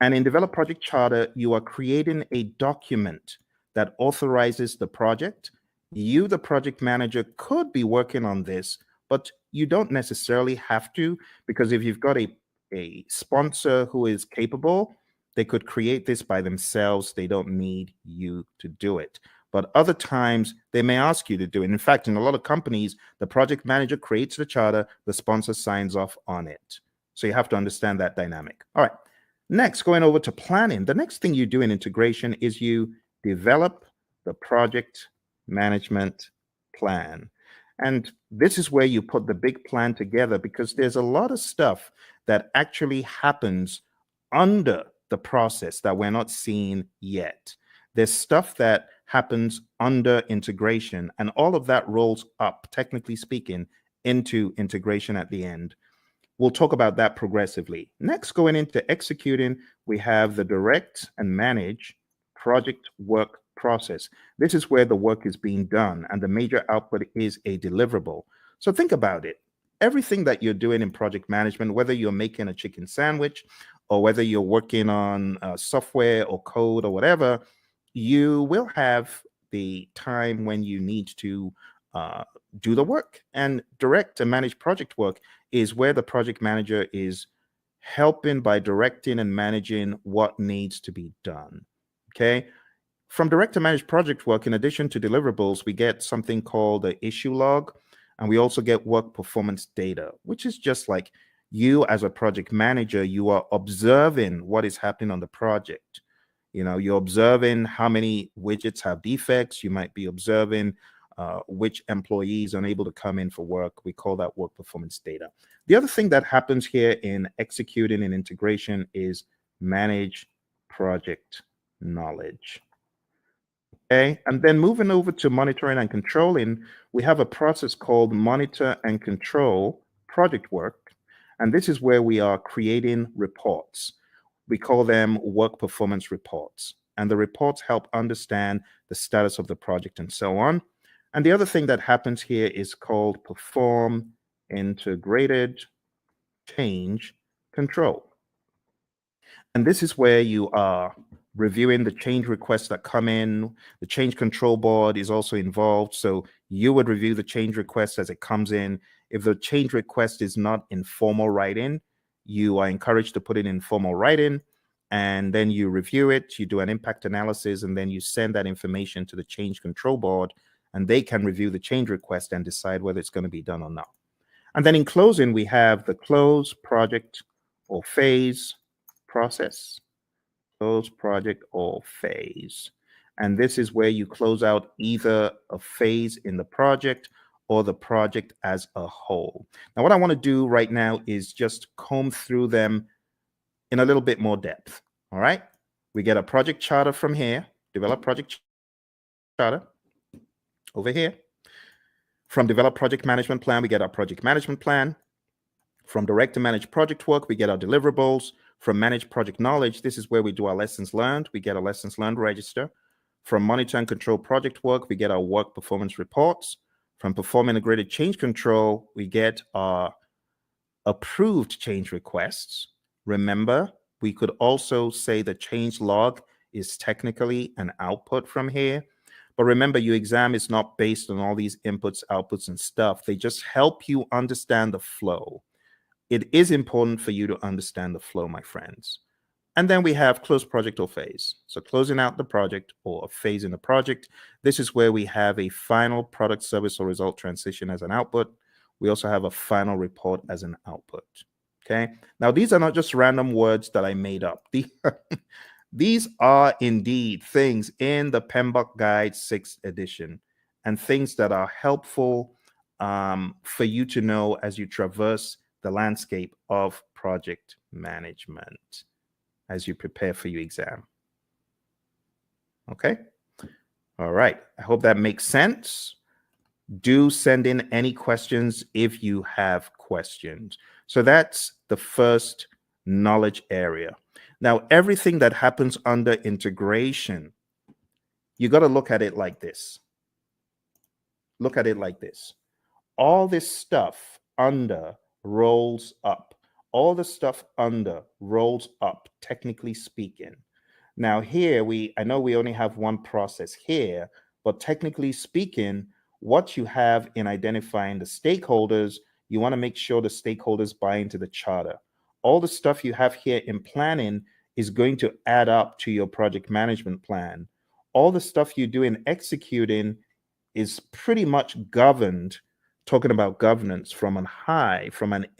And in develop project charter, you are creating a document that authorizes the project. You, the project manager, could be working on this, but you don't necessarily have to, because if you've got a sponsor who is capable, they could create this by themselves. They don't need you to do it. But other times they may ask you to do it. In fact, in a lot of companies, the project manager creates the charter, the sponsor signs off on it. So you have to understand that dynamic. All right. Next, going over to planning. The next thing you do in integration is you develop the project management plan. And this is where you put the big plan together, because there's a lot of stuff that actually happens under the process that we're not seeing yet. There's stuff that happens under integration, and all of that rolls up, technically speaking, into integration at the end. We'll talk about that progressively. Next, going into executing, we have the direct and manage project work process. This is where the work is being done and the major output is a deliverable. So think about it. Everything that you're doing in project management, whether you're making a chicken sandwich or whether you're working on software or code or whatever, you will have the time when you need to do the work. And direct and manage project work is where the project manager is helping by directing and managing what needs to be done. Okay. From direct to manage project work, in addition to deliverables, we get something called the issue log, and we also get work performance data, which is just like you as a project manager, you are observing what is happening on the project. You know, you're observing how many widgets have defects. You might be observing which employees are unable to come in for work. We call that work performance data. The other thing that happens here in executing and integration is manage project knowledge. Okay, and then moving over to monitoring and controlling, we have a process called monitor and control project work. And this is where we are creating reports. We call them work performance reports. And the reports help understand the status of the project and so on. And the other thing that happens here is called perform integrated change control. And this is where you are reviewing the change requests that come in. The change control board is also involved. So you would review the change request as it comes in. If the change request is not in formal writing, you are encouraged to put it in formal writing. And then you review it, you do an impact analysis, and then you send that information to the change control board, and they can review the change request and decide whether it's going to be done or not. And then in closing, we have the close project or phase process. Close project or phase. And this is where you close out either a phase in the project or the project as a whole. Now, what I want to do right now is just comb through them in a little bit more depth. All right. We get a project charter from here, develop project charter over here. From develop project management plan, we get our project management plan. From direct to manage project work, we get our deliverables. From manage project knowledge, this is where we do our lessons learned. We get a lessons learned register. From monitor and control project work, we get our work performance reports. From perform integrated change control, we get our approved change requests. Remember, we could also say the change log is technically an output from here. But remember, your exam is not based on all these inputs, outputs, and stuff. They just help you understand the flow. It is important for you to understand the flow, my friends. And then we have close project or phase. So closing out the project or a phase in the project. This is where we have a final product, service, or result transition as an output. We also have a final report as an output. Okay. Now, these are not just random words that I made up. These are indeed things in the PMBOK Guide 6th edition and things that are helpful for you to know as you traverse the landscape of project management as you prepare for your exam. Okay. All right. I hope that makes sense. Do send in any questions if you have questions. So that's the first knowledge area. Now, everything that happens under integration, you got to look at it like this. Look at it like this. All this stuff under rolls up. All the stuff under rolls up, technically speaking. Now here, I know we only have one process here, but technically speaking, what you have in identifying the stakeholders, you want to make sure the stakeholders buy into the charter. All the stuff you have here in planning is going to add up to your project management plan. All the stuff you do in executing is pretty much governed, talking about governance from an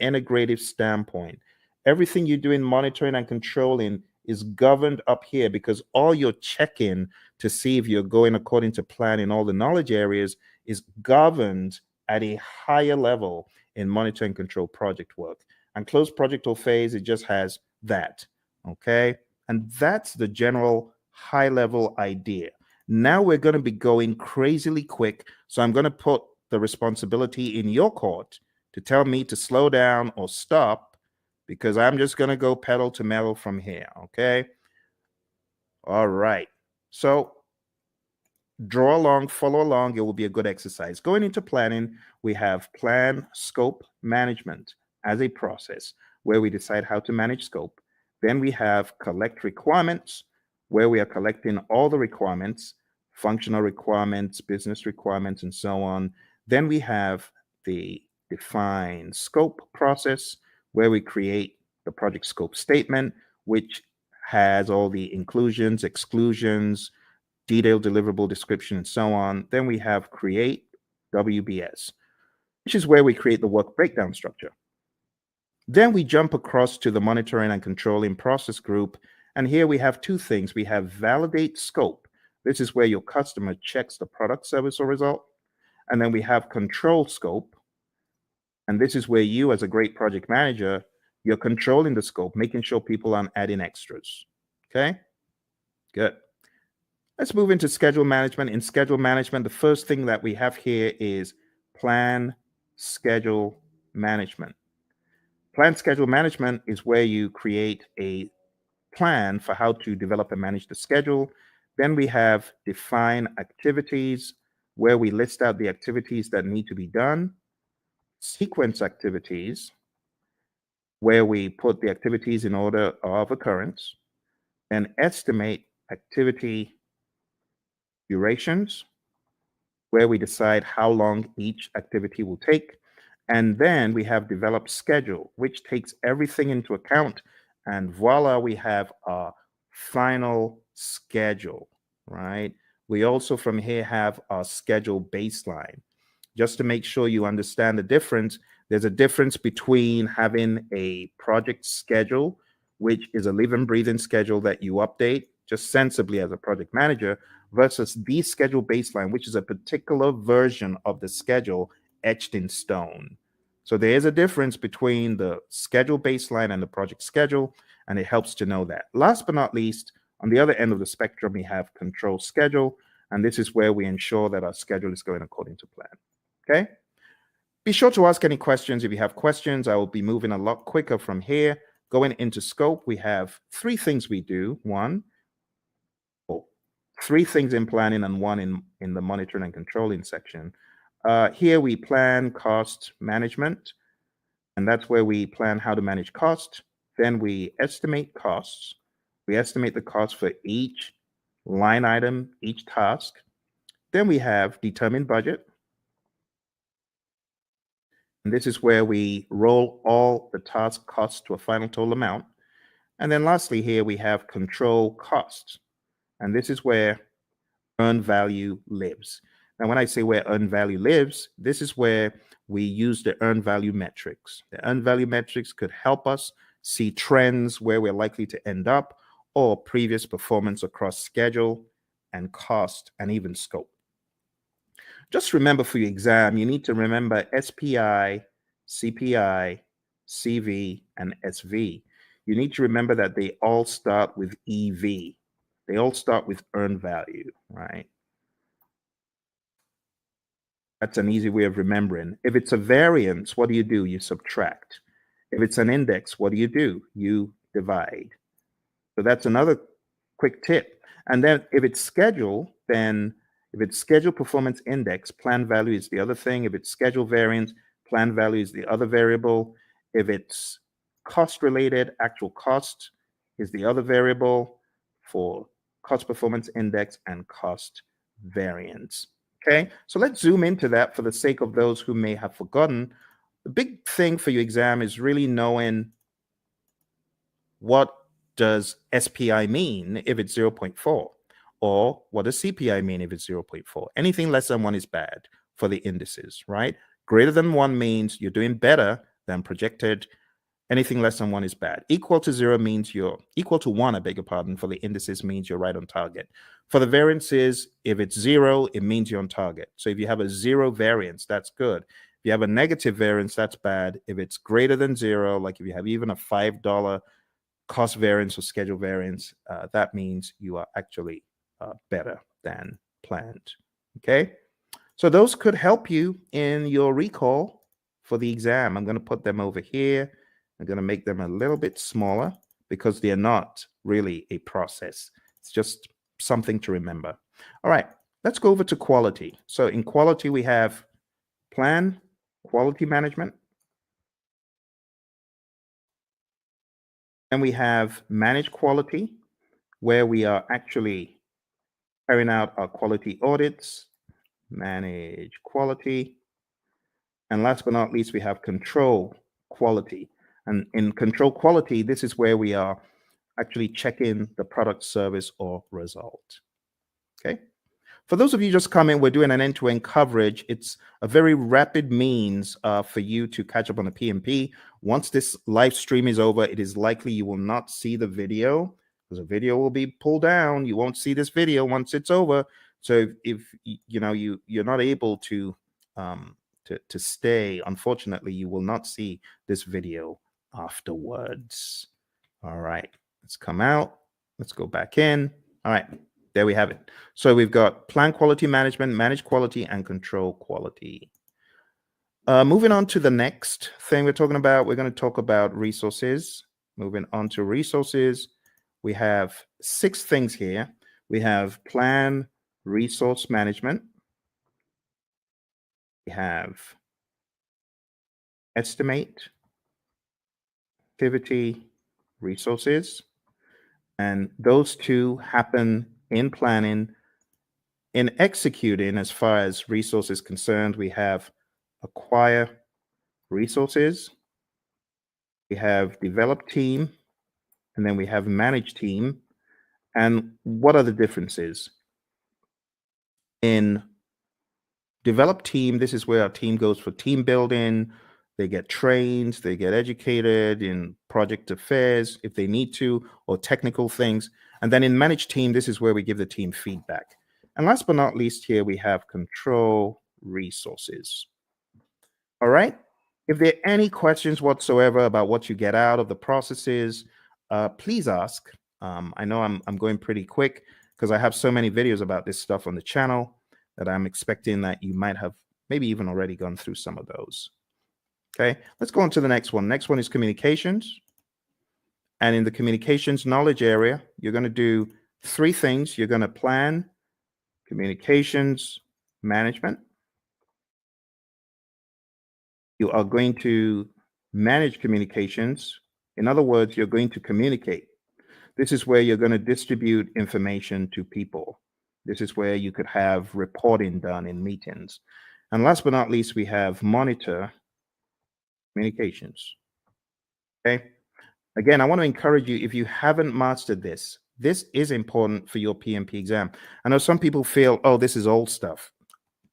integrative standpoint. Everything you do in monitoring and controlling is governed up here because all you're checking to see if you're going according to plan in all the knowledge areas is governed at a higher level in monitor and control project work. And close project or phase, it just has that, okay? And that's the general high level idea. Now we're going to be going crazily quick, so I'm going to put the responsibility in your court to tell me to slow down or stop because I'm just going to go pedal to metal from here, okay? All right. So draw along, follow along. It will be a good exercise. Going into planning, we have plan, scope, management as a process where we decide how to manage scope. Then we have collect requirements, where we are collecting all the requirements, functional requirements, business requirements, and so on. Then we have the define scope process, where we create the project scope statement, which has all the inclusions, exclusions, detailed deliverable description, and so on. Then we have create WBS, which is where we create the work breakdown structure. Then we jump across to the monitoring and controlling process group. And here we have two things. We have validate scope. This is where your customer checks the product, service, or result. And then we have control scope. And this is where you, as a great project manager, you're controlling the scope, making sure people aren't adding extras. Okay, good. Let's move into schedule management. In schedule management, the first thing that we have here is plan schedule management. Plan schedule management is where you create a plan for how to develop and manage the schedule. Then we have define activities, where we list out the activities that need to be done. Sequence activities, where we put the activities in order of occurrence. And estimate activity durations, where we decide how long each activity will take. And then we have develop schedule, which takes everything into account. And voila, we have our final schedule, right? We also from here have our schedule baseline. Just to make sure you understand the difference, There's a difference between having a project schedule, which is a living, breathing schedule that you update just sensibly as a project manager, versus the schedule baseline, which is a particular version of the schedule etched in stone. So there is a difference between the schedule baseline and the project schedule, and it helps to know that. Last but not least, on the other end of the spectrum, we have control schedule, and this is where we ensure that our schedule is going according to plan. Okay? Be sure to ask any questions. If you have questions, I will be moving a lot quicker from here. Going into scope, we have three things we do. Three things in planning and one in the monitoring and controlling section. Here we plan cost management, and that's where we plan how to manage cost. Then we estimate costs. We estimate the cost for each line item, each task. Then we have determine budget. And this is where we roll all the task costs to a final total amount. And then lastly, here we have control costs. And this is where earned value lives. Now, when I say where earned value lives, this is where we use the earned value metrics. The earned value metrics could help us see trends where we're likely to end up, or previous performance across schedule and cost and even scope. Just remember for your exam, you need to remember SPI, CPI, CV, and SV. You need to remember that they all start with EV. They all start with earned value, right? That's an easy way of remembering. If it's a variance, what do? You subtract. If it's an index, what do? You divide. So that's another quick tip. And then if it's schedule, then if it's schedule performance index, plan value is the other thing. If it's schedule variance, plan value is the other variable. If it's cost related, actual cost is the other variable for cost performance index and cost variance. Okay, so let's zoom into that for the sake of those who may have forgotten. The big thing for your exam is really knowing what does SPI mean if it's 0.4, or what does CPI mean if it's 0.4. Anything less than 1 is bad for the indices, right? Greater than 1 means you're doing better than projected. Anything less than 1 is bad. Equal to 0 means you're equal to 1, I beg your pardon, for the indices means you're right on target. For the variances, if it's 0, it means you're on target. So if you have a 0 variance, that's good. If you have a negative variance, that's bad. If it's greater than 0, like if you have even a $5 cost variance or schedule variance, that means you are actually better than planned. Okay, so those could help you in your recall for the exam. I'm going to put them over here. I'm going to make them a little bit smaller because they're not really a process. It's just something to remember. All right, let's go over to quality. So in quality, we have plan, quality management, and we have manage quality, where we are actually carrying out our quality audits, manage quality. And last but not least, we have control quality. And in control quality, this is where we are actually checking the product, service, or result. Okay. For those of you just coming, we're doing an end-to-end coverage. It's a very rapid means for you to catch up on the PMP. Once this live stream is over, it is likely you will not see the video because the video will be pulled down. You won't see this video once it's over. So if you know you're not able to stay, unfortunately, you will not see this video afterwards. All right, let's come out. Let's go back in. All right, there we have it. So we've got plan quality management, manage quality, and control quality. Moving on to the next thing we're talking about, we're going to talk about resources. Moving on to resources, we have 6 things here. We have plan resource management. We have estimate, activity, resources, and those two happen in planning. In executing, as far as resources concerned, we have acquire resources, we have develop team, and then we have manage team. And what are the differences? In develop team, this is where our team goes for team building, They get trained, they get educated in project affairs if they need to, or technical things. And then in managed team, this is where we give the team feedback. And last but not least, here we have control resources. All right. If there are any questions whatsoever about what you get out of the processes, please ask. I know I'm going pretty quick because I have so many videos about this stuff on the channel that I'm expecting that you might have maybe even already gone through some of those. Okay, let's go on to the next one. Next one is communications. And in the communications knowledge area, you're going to do three things. You're going to plan communications management. You are going to manage communications. In other words, you're going to communicate. This is where you're going to distribute information to people. This is where you could have reporting done in meetings. And last but not least, we have monitor communications. Okay. Again, I want to encourage you, if you haven't mastered this, this is important for your PMP exam. I know some people feel, oh, this is old stuff.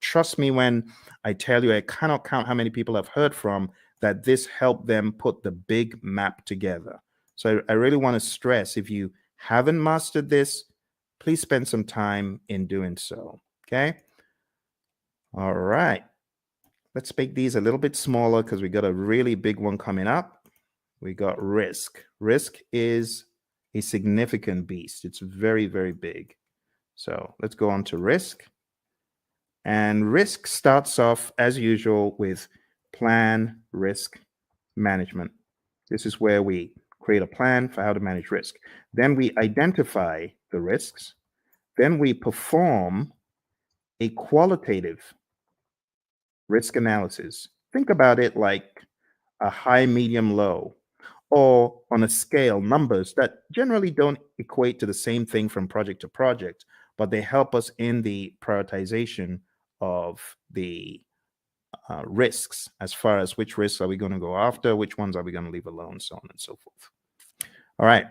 Trust me when I tell you, I cannot count how many people I've heard from that this helped them put the big map together. So I really want to stress, if you haven't mastered this, please spend some time in doing so. Okay. All right. Let's make these a little bit smaller because we got a really big one coming up. We got risk. Risk is a significant beast. It's very, very big. So let's go on to risk. And risk starts off, as usual, with plan risk management. This is where we create a plan for how to manage risk. Then we identify the risks. Then we perform a qualitative risk analysis. Think about it like a high, medium, low, or on a scale, numbers that generally don't equate to the same thing from project to project, but they help us in the prioritization of the risks, as far as which risks are we going to go after, which ones are we going to leave alone, so on and so forth. All right,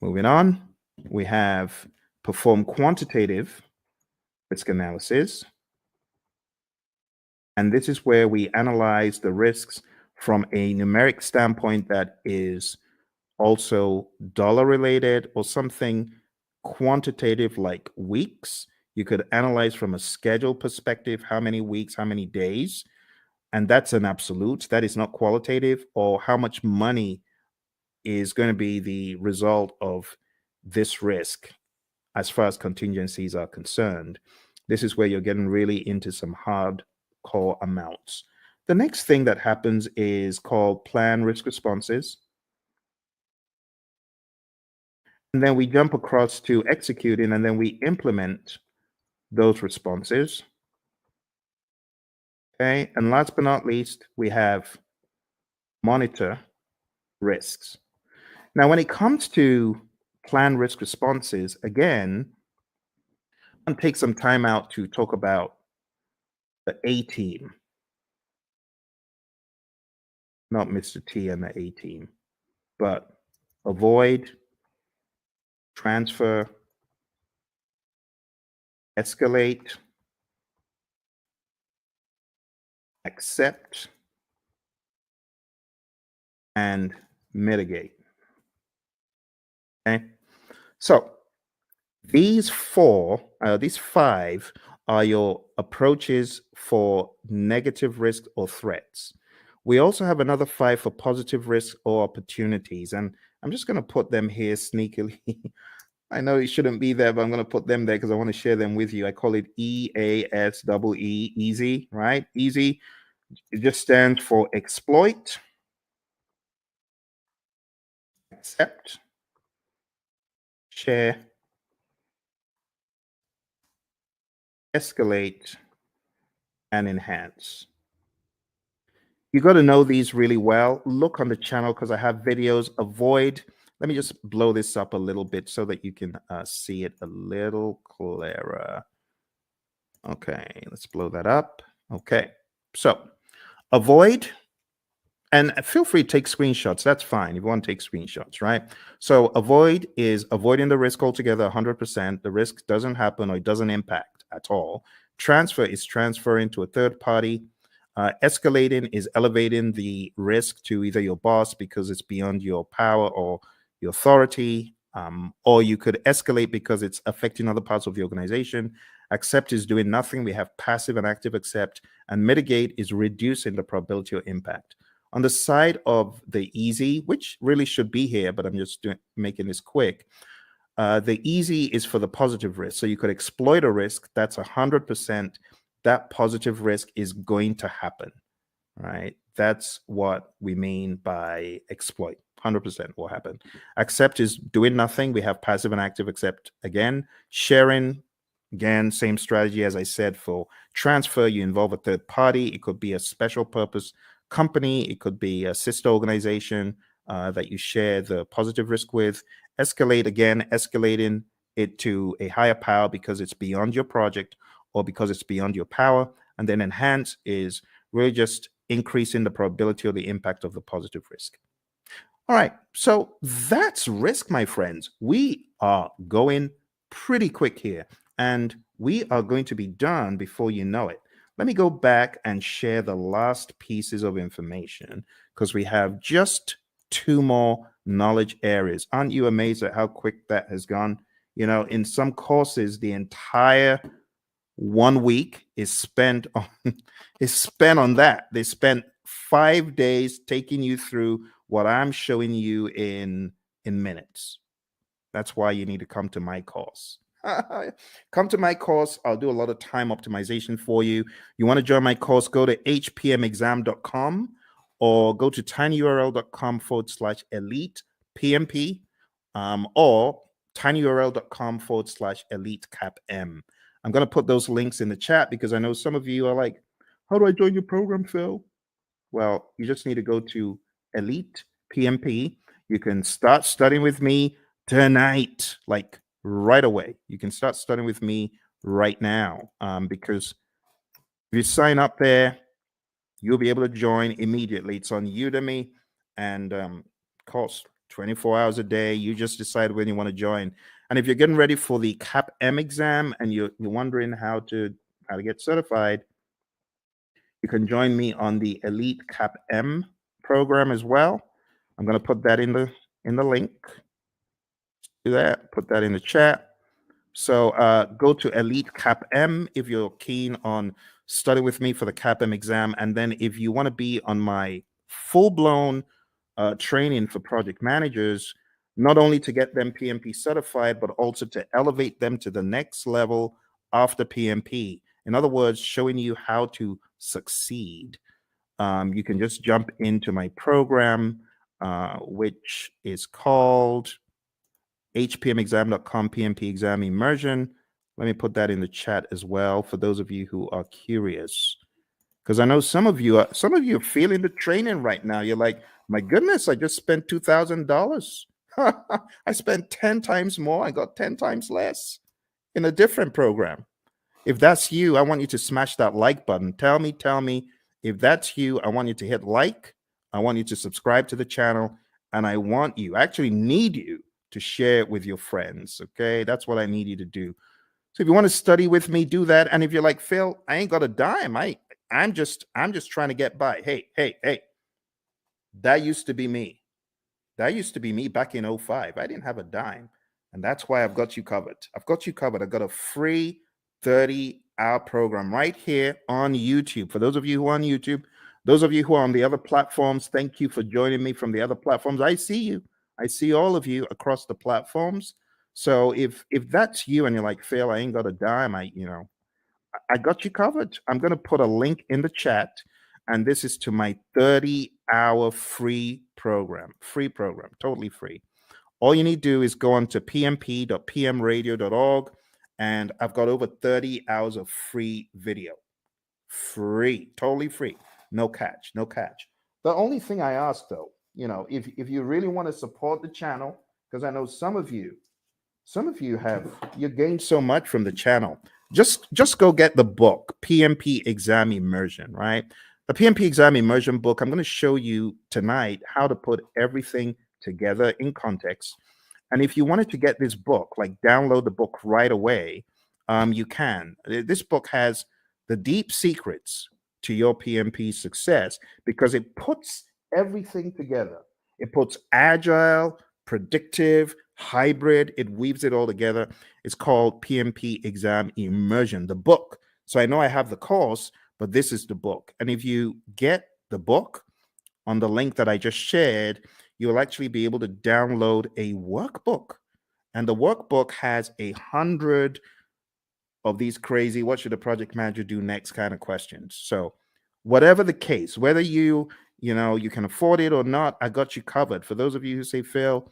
moving on. We have perform quantitative risk analysis. And this is where we analyze the risks from a numeric standpoint that is also dollar related or something quantitative like weeks. You could analyze from a schedule perspective, how many weeks, how many days, and that's an absolute. That is not qualitative. Or how much money is going to be the result of this risk as far as contingencies are concerned. This is where you're getting really into some hardcore amounts. The next thing that happens is called plan risk responses. And then we jump across to executing, and then we implement those responses. Okay, and last but not least, we have monitor risks. Now, when it comes to plan risk responses, again, I'm going to take some time out to talk about the A team, not Mr. T and the A team, but avoid, transfer, escalate, accept, and mitigate. Okay, so these five are your approaches for negative risk or threats. We also have another 5 for positive risk or opportunities, and I'm just going to put them here sneakily. I know it shouldn't be there, but I'm going to put them there because I want to share them with you. I call it EASEE, easy, right? Easy. It just stands for exploit, accept, share, escalate, and enhance. You got to know these really well. Look on the channel because I have videos. Avoid. Let me just blow this up a little bit so that you can see it a little clearer. Okay, let's blow that up. Okay, so avoid, and feel free to take screenshots. That's fine if you want to take screenshots, right? So avoid is avoiding the risk altogether, 100%. The risk doesn't happen or it doesn't impact at all. Transfer is transferring to a third party. Escalating is elevating the risk to either your boss because it's beyond your power or your authority, or you could escalate because it's affecting other parts of the organization. Accept is doing nothing. We have passive and active accept, and mitigate is reducing the probability or impact. On the side of the easy, which really should be here, but I'm just making this quick. The easy is for the positive risk. So you could exploit a risk that's 100%. That positive risk is going to happen, right? That's what we mean by exploit. 100% will happen. Accept is doing nothing. We have passive and active accept again. Sharing, again, same strategy as I said for transfer. You involve a third party. It could be a special purpose company. It could be a sister organization that you share the positive risk with. Escalate, again, escalating it to a higher power because it's beyond your project or because it's beyond your power. And then enhance is really just increasing the probability or the impact of the positive risk. All right, so that's risk, my friends. We are going pretty quick here, and we are going to be done before you know it. Let me go back and share the last pieces of information because we have just 2 more knowledge areas. Aren't you amazed at how quick that has gone? You know, in some courses, the entire 1 week is spent on that. They spent 5 days taking you through what I'm showing you in minutes. That's why you need to come to my course. Come to my course. I'll do a lot of time optimization for you. You want to join my course, go to hpmexam.com or go to tinyurl.com/elite PMP or tinyurl.com/elite CAPM. I'm going to put those links in the chat because I know some of you are like, how do I join your program, Phil? Well, you just need to go to Elite PMP. You can start studying with me tonight, like right away. You can start studying with me right now because if you sign up there, you'll be able to join immediately. It's on Udemy and costs 24 hours a day. You just decide when you want to join. And if you're getting ready for the CAPM exam and you're wondering how to get certified, you can join me on the Elite CAPM program as well. I'm going to put that in the link. Do that. Put that in the chat. So go to Elite CAPM if you're keen on studying with me for the CAPM exam. And then if you want to be on my full-blown training for project managers, not only to get them PMP certified, but also to elevate them to the next level after PMP. In other words, showing you how to succeed. You can just jump into my program, which is called hpmexam.com PMP exam immersion. Let me put that in the chat as well for those of you who are curious, because I know some of you are feeling the training right now. You're like, my goodness, I just spent $2,000. I spent 10 times more. I got 10 times less in a different program. If that's you, I want you to smash that like button. Tell me if that's you. I want you to hit like. I want you to subscribe to the channel, and I actually need you to share it with your friends. Okay, that's what I need you to do. So if you want to study with me, do that. And if you're like, Phil, I ain't got a dime. I'm just trying to get by. Hey, that used to be me. That used to be me back in 05. I didn't have a dime. And that's why I've got you covered. I've got a free 30-hour program right here on YouTube. For those of you who are on YouTube, those of you who are on the other platforms, thank you for joining me from the other platforms. I see you. I see all of you across the platforms. So if that's you and you're like, Phil, I ain't got a dime, I got you covered. I'm going to put a link in the chat, and this is to my 30-hour free program, totally free. All you need to do is go on to pmp.pmradio.org, and I've got over 30 hours of free video. Free, totally free. No catch. The only thing I ask, though, if you really want to support the channel, because I know some of you you gained so much from the channel. Just go get the book, PMP Exam Immersion, right? The PMP Exam Immersion book, I'm going to show you tonight how to put everything together in context. And if you wanted to get this book, like download the book right away, you can. This book has the deep secrets to your PMP success because it puts everything together. It puts agile, predictive, hybrid, it weaves it all together. It's called PMP Exam Immersion, the book. So I know I have the course, but this is the book. And if you get the book on the link that I just shared, you'll actually be able to download a workbook. And the workbook has 100 of these crazy, what should a project manager do next kind of questions. So whatever the case, whether you can afford it or not, I got you covered. For those of you who say, Phil,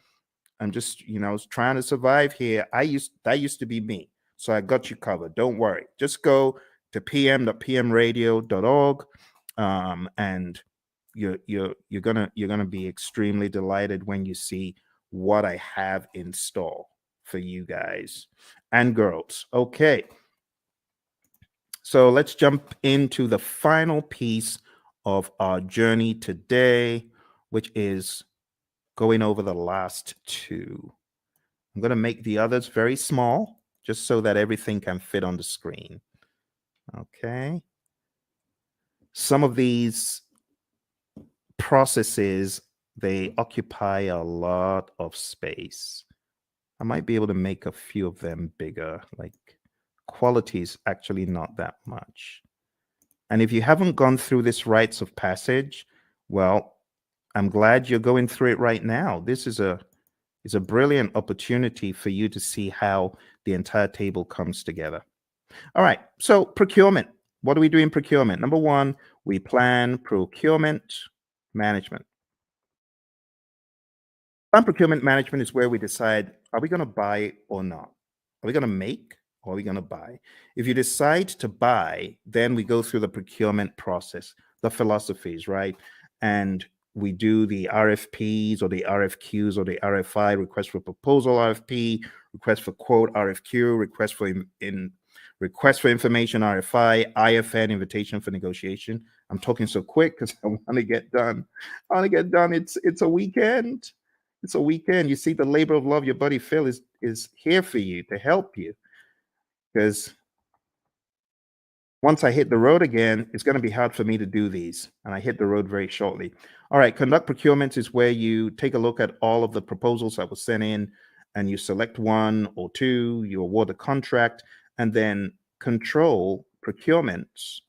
I'm just, trying to survive here. That used to be me. So I got you covered. Don't worry. Just go to pm.pmradio.org, and you're gonna be extremely delighted when you see what I have in store for you guys and girls. Okay. So let's jump into the final piece of our journey today, which is going over the last two. I'm going to make the others very small, just so that everything can fit on the screen. Okay. Some of these processes, they occupy a lot of space. I might be able to make a few of them bigger, like quality is actually not that much. And if you haven't gone through this rites of passage, well, I'm glad you're going through it right now. This is a brilliant opportunity for you to see how the entire table comes together. All right, so procurement. What do we do in procurement? Number one, we plan procurement management. Plan procurement management is where we decide, are we going to buy or not? Are we going to make or are we going to buy? If you decide to buy, then we go through the procurement process, the philosophies, right? And we do the RFPs or the RFQs or the RFI, request for proposal RFP, request for quote RFQ, request for information RFI, IFN, invitation for negotiation. I'm talking so quick because I want to get done. I want to get done. It's a weekend. It's a weekend. You see, the labor of love, your buddy Phil is here for you to help you. Because once I hit the road again, it's going to be hard for me to do these. And I hit the road very shortly. All right, conduct procurements is where you take a look at all of the proposals that were sent in and you select one or two, you award a contract, and then control procurements.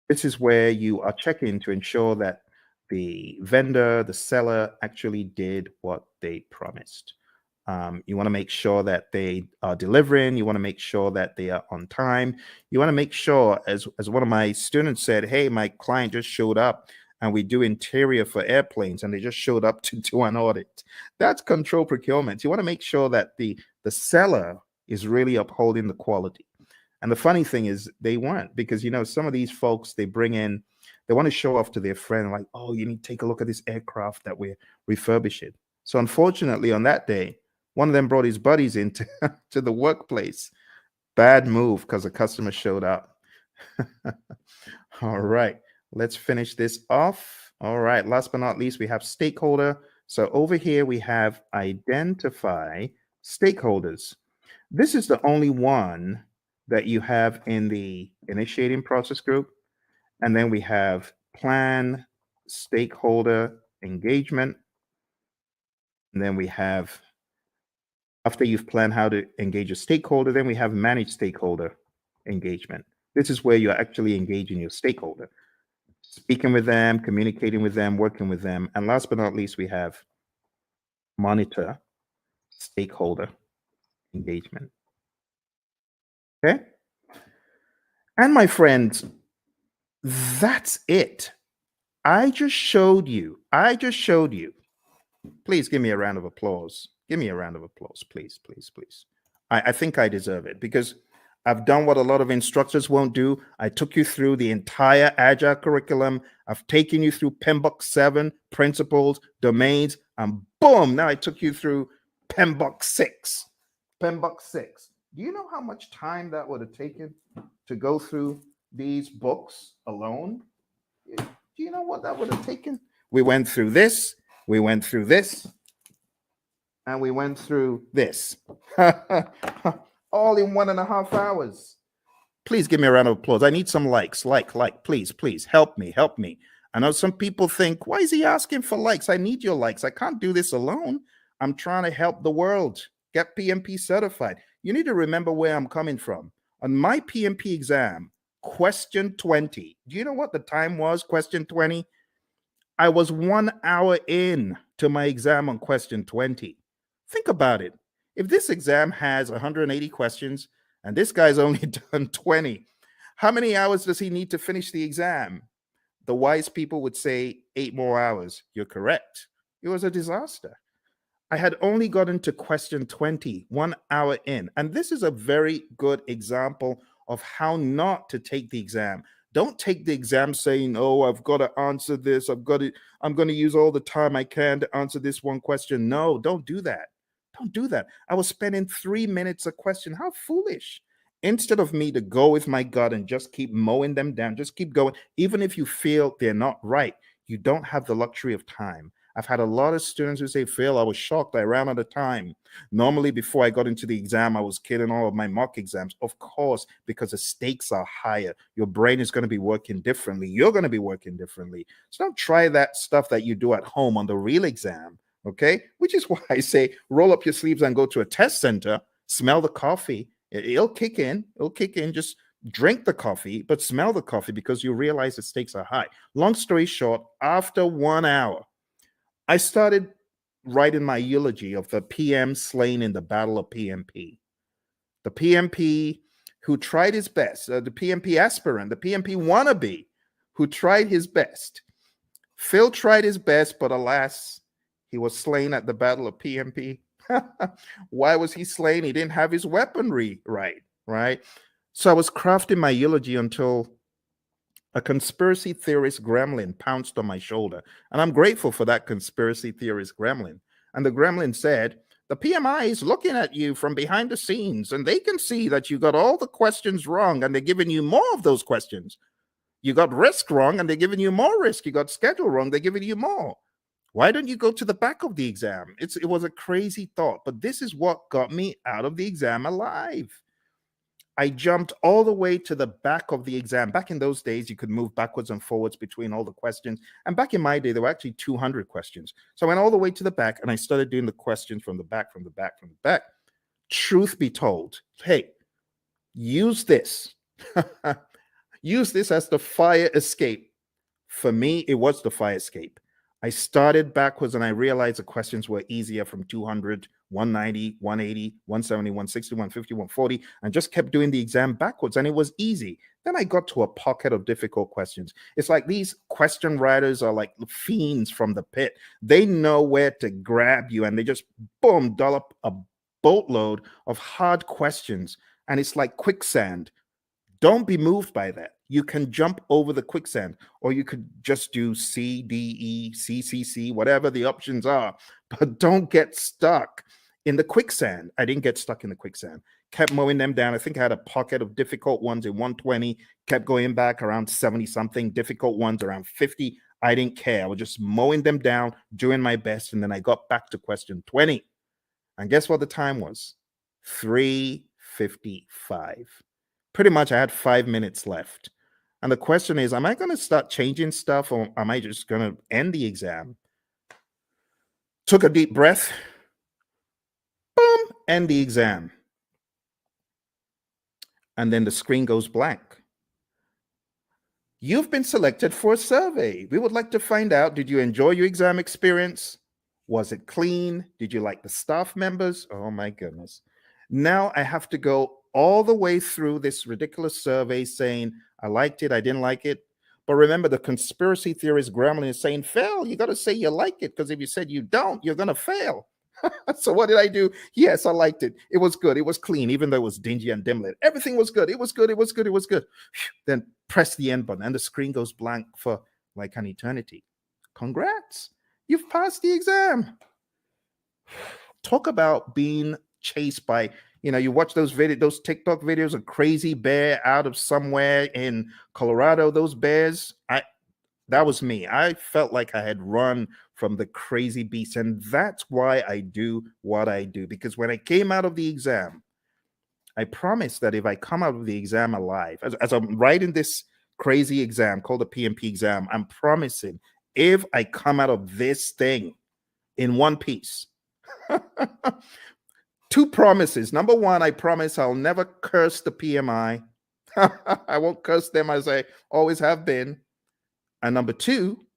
This is where you are checking to ensure that the vendor, the seller actually did what they promised. You want to make sure that they are delivering. You want to make sure that they are on time. You want to make sure, as one of my students said, hey, my client just showed up and we do interior for airplanes and they just showed up to do an audit. That's control procurement. You want to make sure that the seller is really upholding the quality. And the funny thing is they weren't, because, some of these folks, they bring in, they want to show off to their friend, like, oh, you need to take a look at this aircraft that we're refurbishing. So unfortunately, on that day, one of them brought his buddies into to the workplace. Bad move because the customer showed up. All right, let's finish this off. All right, last but not least, we have stakeholder. So over here, we have identify stakeholders. This is the only one that you have in the initiating process group. And then we have plan stakeholder engagement. And then we have, after you've planned how to engage a stakeholder, then we have manage stakeholder engagement. This is where you're actually engaging your stakeholder, speaking with them, communicating with them, working with them. And last but not least, we have monitor stakeholder engagement. Okay. And my friends, that's it. I just showed you. Please give me a round of applause. Give me a round of applause, please, please, please. I think I deserve it because I've done what a lot of instructors won't do. I took you through the entire Agile curriculum. I've taken you through PMBOK 7, principles, domains, and boom, now I took you through PMBOK 6. PMBOK 6. Do you know how much time that would have taken to go through these books alone? Do you know what that would have taken? We went through this, we went through this, and we went through this. All in 1.5 hours. Please give me a round of applause. I need some likes. Like, please, please help me, help me. I know some people think, why is he asking for likes? I need your likes. I can't do this alone. I'm trying to help the world get PMP certified. You need to remember where I'm coming from. On my PMP exam, question 20, do you know what the time was? Question 20? I was 1 hour in to my exam on question 20. Think about it. If this exam has 180 questions and this guy's only done 20, how many hours does he need to finish the exam? The wise people would say 8 more hours. You're correct. It was a disaster. I had only gotten to question 20, 1 hour in. And this is a very good example of how not to take the exam. Don't take the exam saying, oh, I've got to answer this. I'm going to use all the time I can to answer this one question. No, don't do that. Don't do that. I was spending 3 minutes a question. How foolish. Instead of me to go with my gut and just keep mowing them down, just keep going. Even if you feel they're not right, you don't have the luxury of time. I've had a lot of students who say, Phil, I was shocked. I ran out of time. Normally, before I got into the exam, I was killing all of my mock exams. Of course, because the stakes are higher. Your brain is going to be working differently. You're going to be working differently. So don't try that stuff that you do at home on the real exam, okay? Which is why I say roll up your sleeves and go to a test center, smell the coffee. It'll kick in. It'll kick in. Just drink the coffee, but smell the coffee because you realize the stakes are high. Long story short, after 1 hour, I started writing my eulogy of the PM slain in the Battle of PMP. The PMP who tried his best, the PMP aspirant, the PMP wannabe who tried his best. Phil tried his best, but alas, he was slain at the Battle of PMP. Why was he slain? He didn't have his weaponry right? So I was crafting my eulogy until a conspiracy theorist gremlin pounced on my shoulder. And I'm grateful for that conspiracy theorist gremlin. And the gremlin said, the PMI is looking at you from behind the scenes, and they can see that you got all the questions wrong, and they're giving you more of those questions. You got risk wrong, and they're giving you more risk. You got schedule wrong, they're giving you more. Why don't you go to the back of the exam? It was a crazy thought, but this is what got me out of the exam alive. I jumped all the way to the back of the exam. Back in those days, you could move backwards and forwards between all the questions. And back in my day, there were actually 200 questions. So I went all the way to the back and I started doing the questions from the back, from the back, from the back. Truth be told, hey, use this. Use this as the fire escape. For me, it was the fire escape. I started backwards and I realized the questions were easier from 200, 190, 180, 170, 160, 150, 140, and just kept doing the exam backwards, and it was easy. Then I got to a pocket of difficult questions. It's like these question writers are like fiends from the pit. They know where to grab you, and they just, boom, dollop a boatload of hard questions, and it's like quicksand. Don't be moved by that. You can jump over the quicksand, or you could just do C, D, E, C, C, C, whatever the options are, but don't get stuck in the quicksand. I didn't get stuck in the quicksand. Kept mowing them down. I think I had a pocket of difficult ones in 120, kept going back around 70 something, difficult ones around 50. I didn't care. I was just mowing them down, doing my best. And then I got back to question 20. And guess what the time was? 3:55. Pretty much I had 5 minutes left. And the question is, am I going to start changing stuff, or am I just going to end the exam? Took a deep breath. Boom, end the exam. And then the screen goes blank. You've been selected for a survey. We would like to find out, did you enjoy your exam experience? Was it clean? Did you like the staff members? Oh my goodness. Now I have to go all the way through this ridiculous survey saying, I liked it, I didn't like it. But remember, the conspiracy theorist gremlin is saying, fail, you got to say you like it, because if you said you don't, you're going to fail. So what did I do? Yes, I liked it. It was good. It was clean, even though it was dingy and dim lit. Everything was good. It was good. It was good. It was good. Then press the end button and the screen goes blank for like an eternity. Congrats. You've passed the exam. Talk about being chased by, you watch those TikTok videos of crazy bear out of somewhere in Colorado, those bears. That was me. I felt like I had run from the crazy beast. And that's why I do what I do. Because when I came out of the exam, I promise that if I come out of the exam alive, as I'm writing this crazy exam called the PMP exam, I'm promising if I come out of this thing in one piece, two promises. Number one, I promise I'll never curse the PMI. I won't curse them as I always have been. And number two,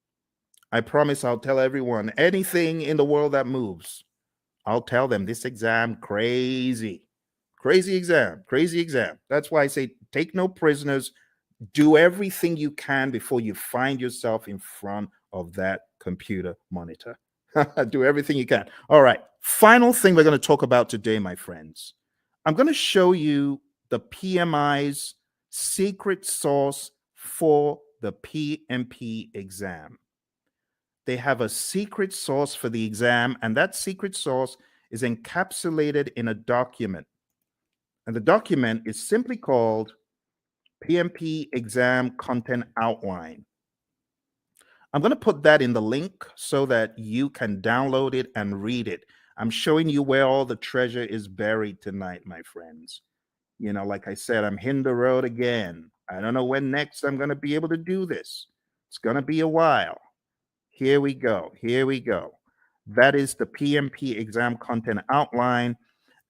I promise I'll tell everyone anything in the world that moves. I'll tell them this exam crazy. Crazy exam, crazy exam. That's why I say take no prisoners. Do everything you can before you find yourself in front of that computer monitor. Do everything you can. All right. Final thing we're going to talk about today, my friends. I'm going to show you the PMI's secret sauce for the PMP exam. They have a secret sauce for the exam, and that secret sauce is encapsulated in a document. And the document is simply called PMP Exam Content Outline. I'm going to put that in the link so that you can download it and read it. I'm showing you where all the treasure is buried tonight, my friends. You know, like I said, I'm hitting the road again. I don't know when next I'm going to be able to do this. It's going to be a while. Here we go. Here we go. That is the PMP Exam Content Outline.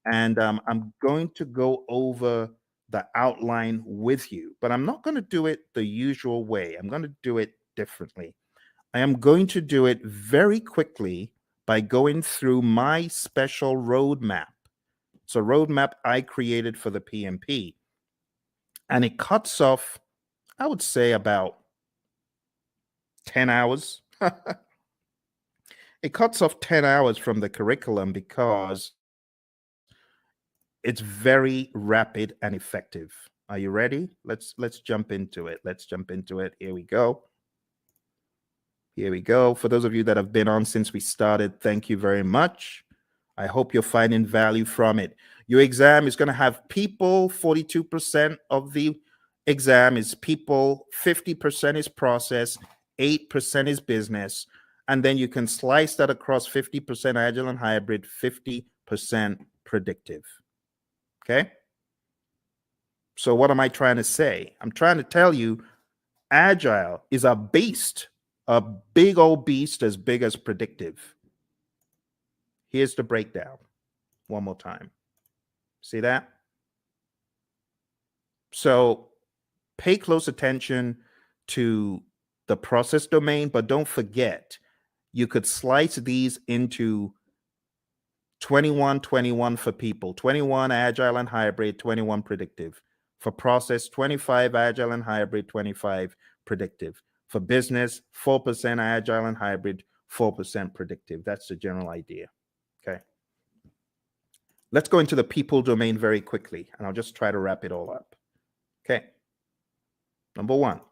And I'm going to go over the outline with you, but I'm not going to do it the usual way. I'm going to do it differently. I am going to do it very quickly by going through my special roadmap. It's a roadmap I created for the PMP. And it cuts off, I would say, about 10 hours. It cuts off 10 hours from the curriculum because it's very rapid and effective. Are you ready? Let's jump into it. Let's jump into it. Here we go. Here we go. For those of you that have been on since we started, thank you very much. I hope you're finding value from it. Your exam is going to have people. 42% of the exam is people, 50% is process, 8% is business. And then you can slice that across 50% agile and hybrid, 50% predictive. Okay? So what am I trying to say? I'm trying to tell you agile is a beast, a big old beast as big as predictive. Here's the breakdown one more time. See that? So pay close attention to the process domain, but don't forget, you could slice these into 21, 21 for people, 21 agile and hybrid, 21 predictive. For process, 25 agile and hybrid, 25 predictive. For business, 4% agile and hybrid, 4% predictive. That's the general idea. Okay. Let's go into the people domain very quickly, and I'll just try to wrap it all up. Okay. Number one,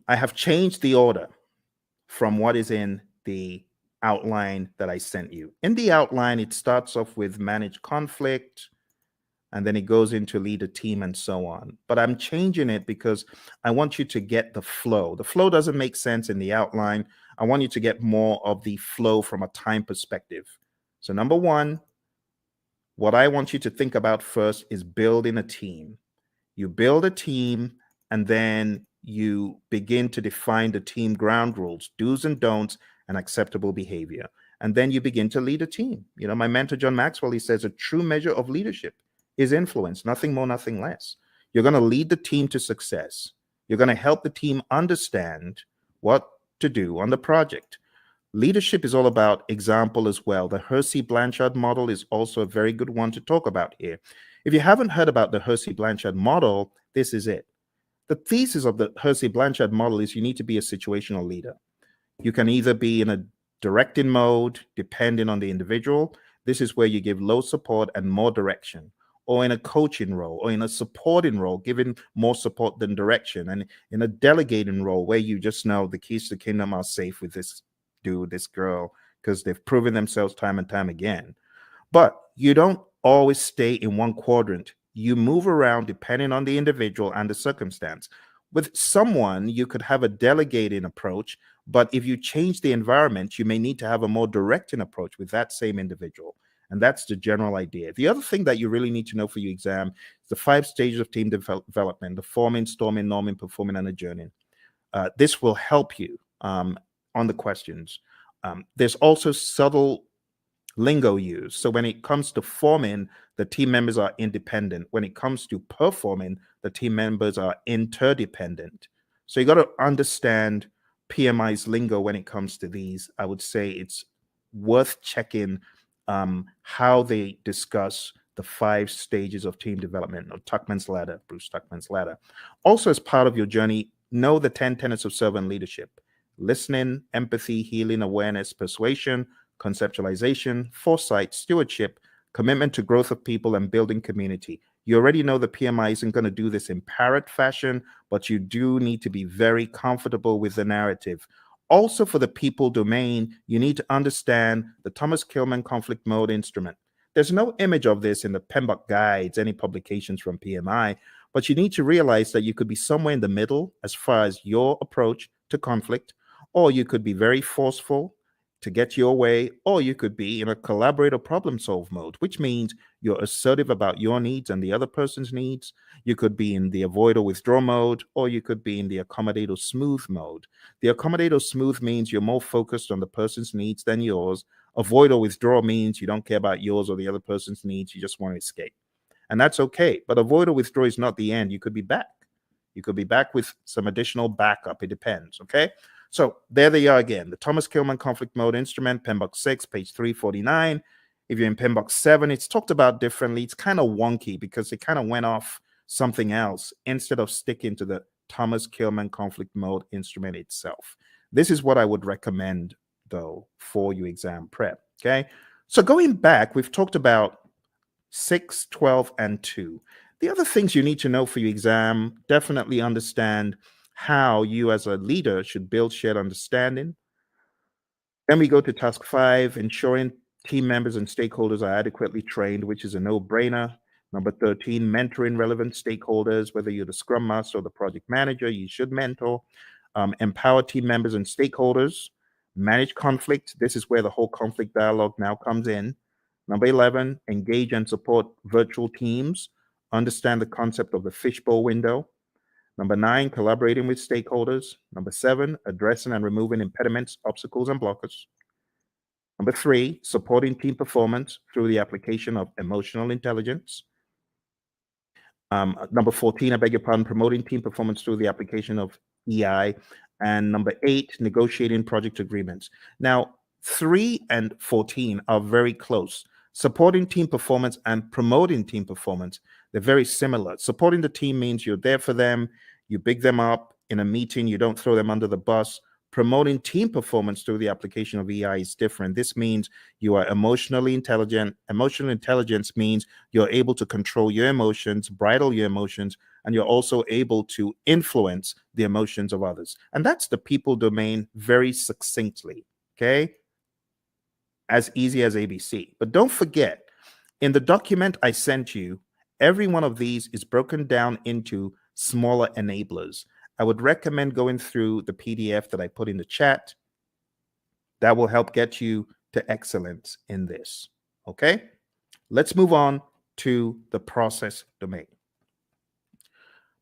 I have changed the order from what is in the outline that I sent you. In the outline, it starts off with manage conflict, and then it goes into lead a team and so on. But I'm changing it because I want you to get the flow. The flow doesn't make sense in the outline. I want you to get more of the flow from a time perspective. So number one, what I want you to think about first is building a team. You build a team, and then you begin to define the team ground rules, do's and don'ts, and acceptable behavior. And then you begin to lead a team. You know, my mentor, John Maxwell, he says a true measure of leadership is influence, nothing more, nothing less. You're going to lead the team to success. You're going to help the team understand what to do on the project. Leadership is all about example as well. The Hersey-Blanchard model is also a very good one to talk about here. If you haven't heard about the Hersey-Blanchard model, this is it. The thesis of the Hersey-Blanchard model is you need to be a situational leader. You can either be in a directing mode, depending on the individual. This is where you give low support and more direction, or in a coaching role, or in a supporting role, giving more support than direction, and in a delegating role where you just know the keys to the kingdom are safe with this dude, this girl, because they've proven themselves time and time again. But you don't always stay in one quadrant. You move around depending on the individual and the circumstance. With someone, you could have a delegating approach, but if you change the environment, you may need to have a more directing approach with that same individual. And that's the general idea. The other thing that you really need to know for your exam is the 5 stages of team development: the forming, storming, norming, performing, and adjourning. This will help you on the questions. There's also subtle lingo used. So when it comes to forming, the team members are independent. When it comes to performing, the team members are interdependent. So you got to understand PMI's lingo when it comes to these. I would say it's worth checking how they discuss the 5 stages of team development, or Tuckman's ladder, Bruce Tuckman's ladder. Also, as part of your journey, know the 10 tenets of servant leadership: listening, empathy, healing, awareness, persuasion, conceptualization, foresight, stewardship, commitment to growth of people, and building community. You already know the PMI isn't going to do this in parrot fashion, but you do need to be very comfortable with the narrative. Also, for the people domain, you need to understand the Thomas Kilmann conflict mode instrument. There's no image of this in the PMBOK guides, any publications from PMI, but you need to realize that you could be somewhere in the middle as far as your approach to conflict, or you could be very forceful to get your way, or you could be in a collaborate or problem solve mode, which means you're assertive about your needs and the other person's needs. You could be in the avoid or withdraw mode, or you could be in the accommodate or smooth mode. The accommodate or smooth means you're more focused on the person's needs than yours. Avoid or withdraw means you don't care about yours or the other person's needs. You just want to escape. And that's okay. But avoid or withdraw is not the end. You could be back. You could be back with some additional backup. It depends. Okay. So there they are again. The Thomas Kilmann conflict mode instrument, PMBOK 6, page 349. If you're in PMBOK 7, it's talked about differently. It's kind of wonky because it kind of went off something else instead of sticking to the Thomas Kilmann conflict mode instrument itself. This is what I would recommend, though, for your exam prep. Okay. So going back, we've talked about 6, 12, and 2. The other things you need to know for your exam: definitely understand how you as a leader should build shared understanding. Then we go to task 5, ensuring team members and stakeholders are adequately trained, which is a no-brainer. Number 13, mentoring relevant stakeholders. Whether you're the scrum master or the project manager, you should mentor. Empower team members and stakeholders. Manage conflict. This is where the whole conflict dialogue now comes in. Number 11, engage and support virtual teams. Understand the concept of the fishbowl window. Number 9, collaborating with stakeholders. Number 7, addressing and removing impediments, obstacles, and blockers. Number 3, supporting team performance through the application of emotional intelligence. Number 14, I beg your pardon, promoting team performance through the application of EI. And number 8, negotiating project agreements. Now, 3 and 14 are very close. Supporting team performance and promoting team performance, they're very similar. Supporting the team means you're there for them, you big them up in a meeting, you don't throw them under the bus. Promoting team performance through the application of EI is different. This means you are emotionally intelligent. Emotional intelligence means you're able to control your emotions, bridle your emotions, and you're also able to influence the emotions of others. And that's the people domain very succinctly, okay? As easy as ABC. But don't forget, in the document I sent you, every one of these is broken down into smaller enablers. I would recommend going through the PDF that I put in the chat. That will help get you to excellence in this. Okay, let's move on to the process domain.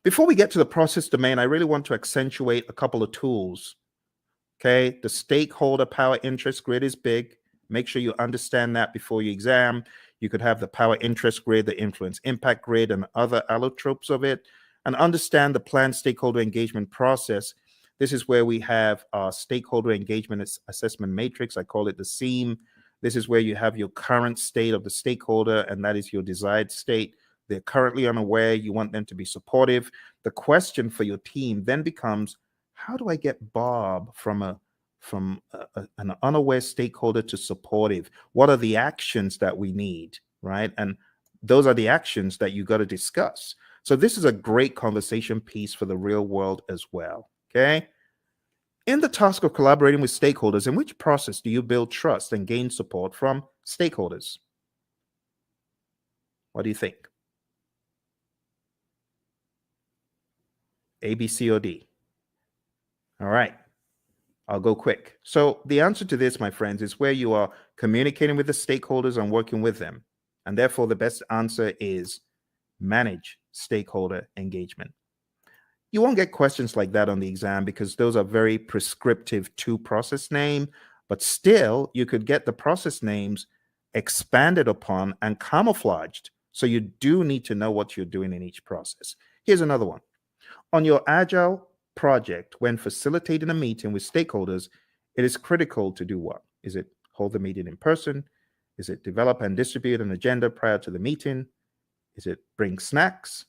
Before we get to the process domain, I really want to accentuate a couple of tools. Okay, the stakeholder power interest grid is big. Make sure you understand that before your exam. You could have the power interest grid, the influence impact grid, and other allotropes of it, and understand the planned stakeholder engagement process. This is where we have our stakeholder engagement assessment matrix. I call it the SEAM. This is where you have your current state of the stakeholder, and that is your desired state. They're currently unaware. You want them to be supportive. The question for your team then becomes, how do I get Bob from an unaware stakeholder to supportive? What are the actions that we need, right? And those are the actions that you got to discuss. So this is a great conversation piece for the real world as well, okay? In the task of collaborating with stakeholders, in which process do you build trust and gain support from stakeholders? What do you think? A, B, C, or D? All right. I'll go quick. So the answer to this, my friends, is where you are communicating with the stakeholders and working with them. And therefore, the best answer is manage stakeholder engagement. You won't get questions like that on the exam because those are very prescriptive to process name, but still you could get the process names expanded upon and camouflaged. So you do need to know what you're doing in each process. Here's another one. On your agile project, when facilitating a meeting with stakeholders, it is critical to do what? Is it hold the meeting in person? Is it develop and distribute an agenda prior to the meeting? Is it bring snacks?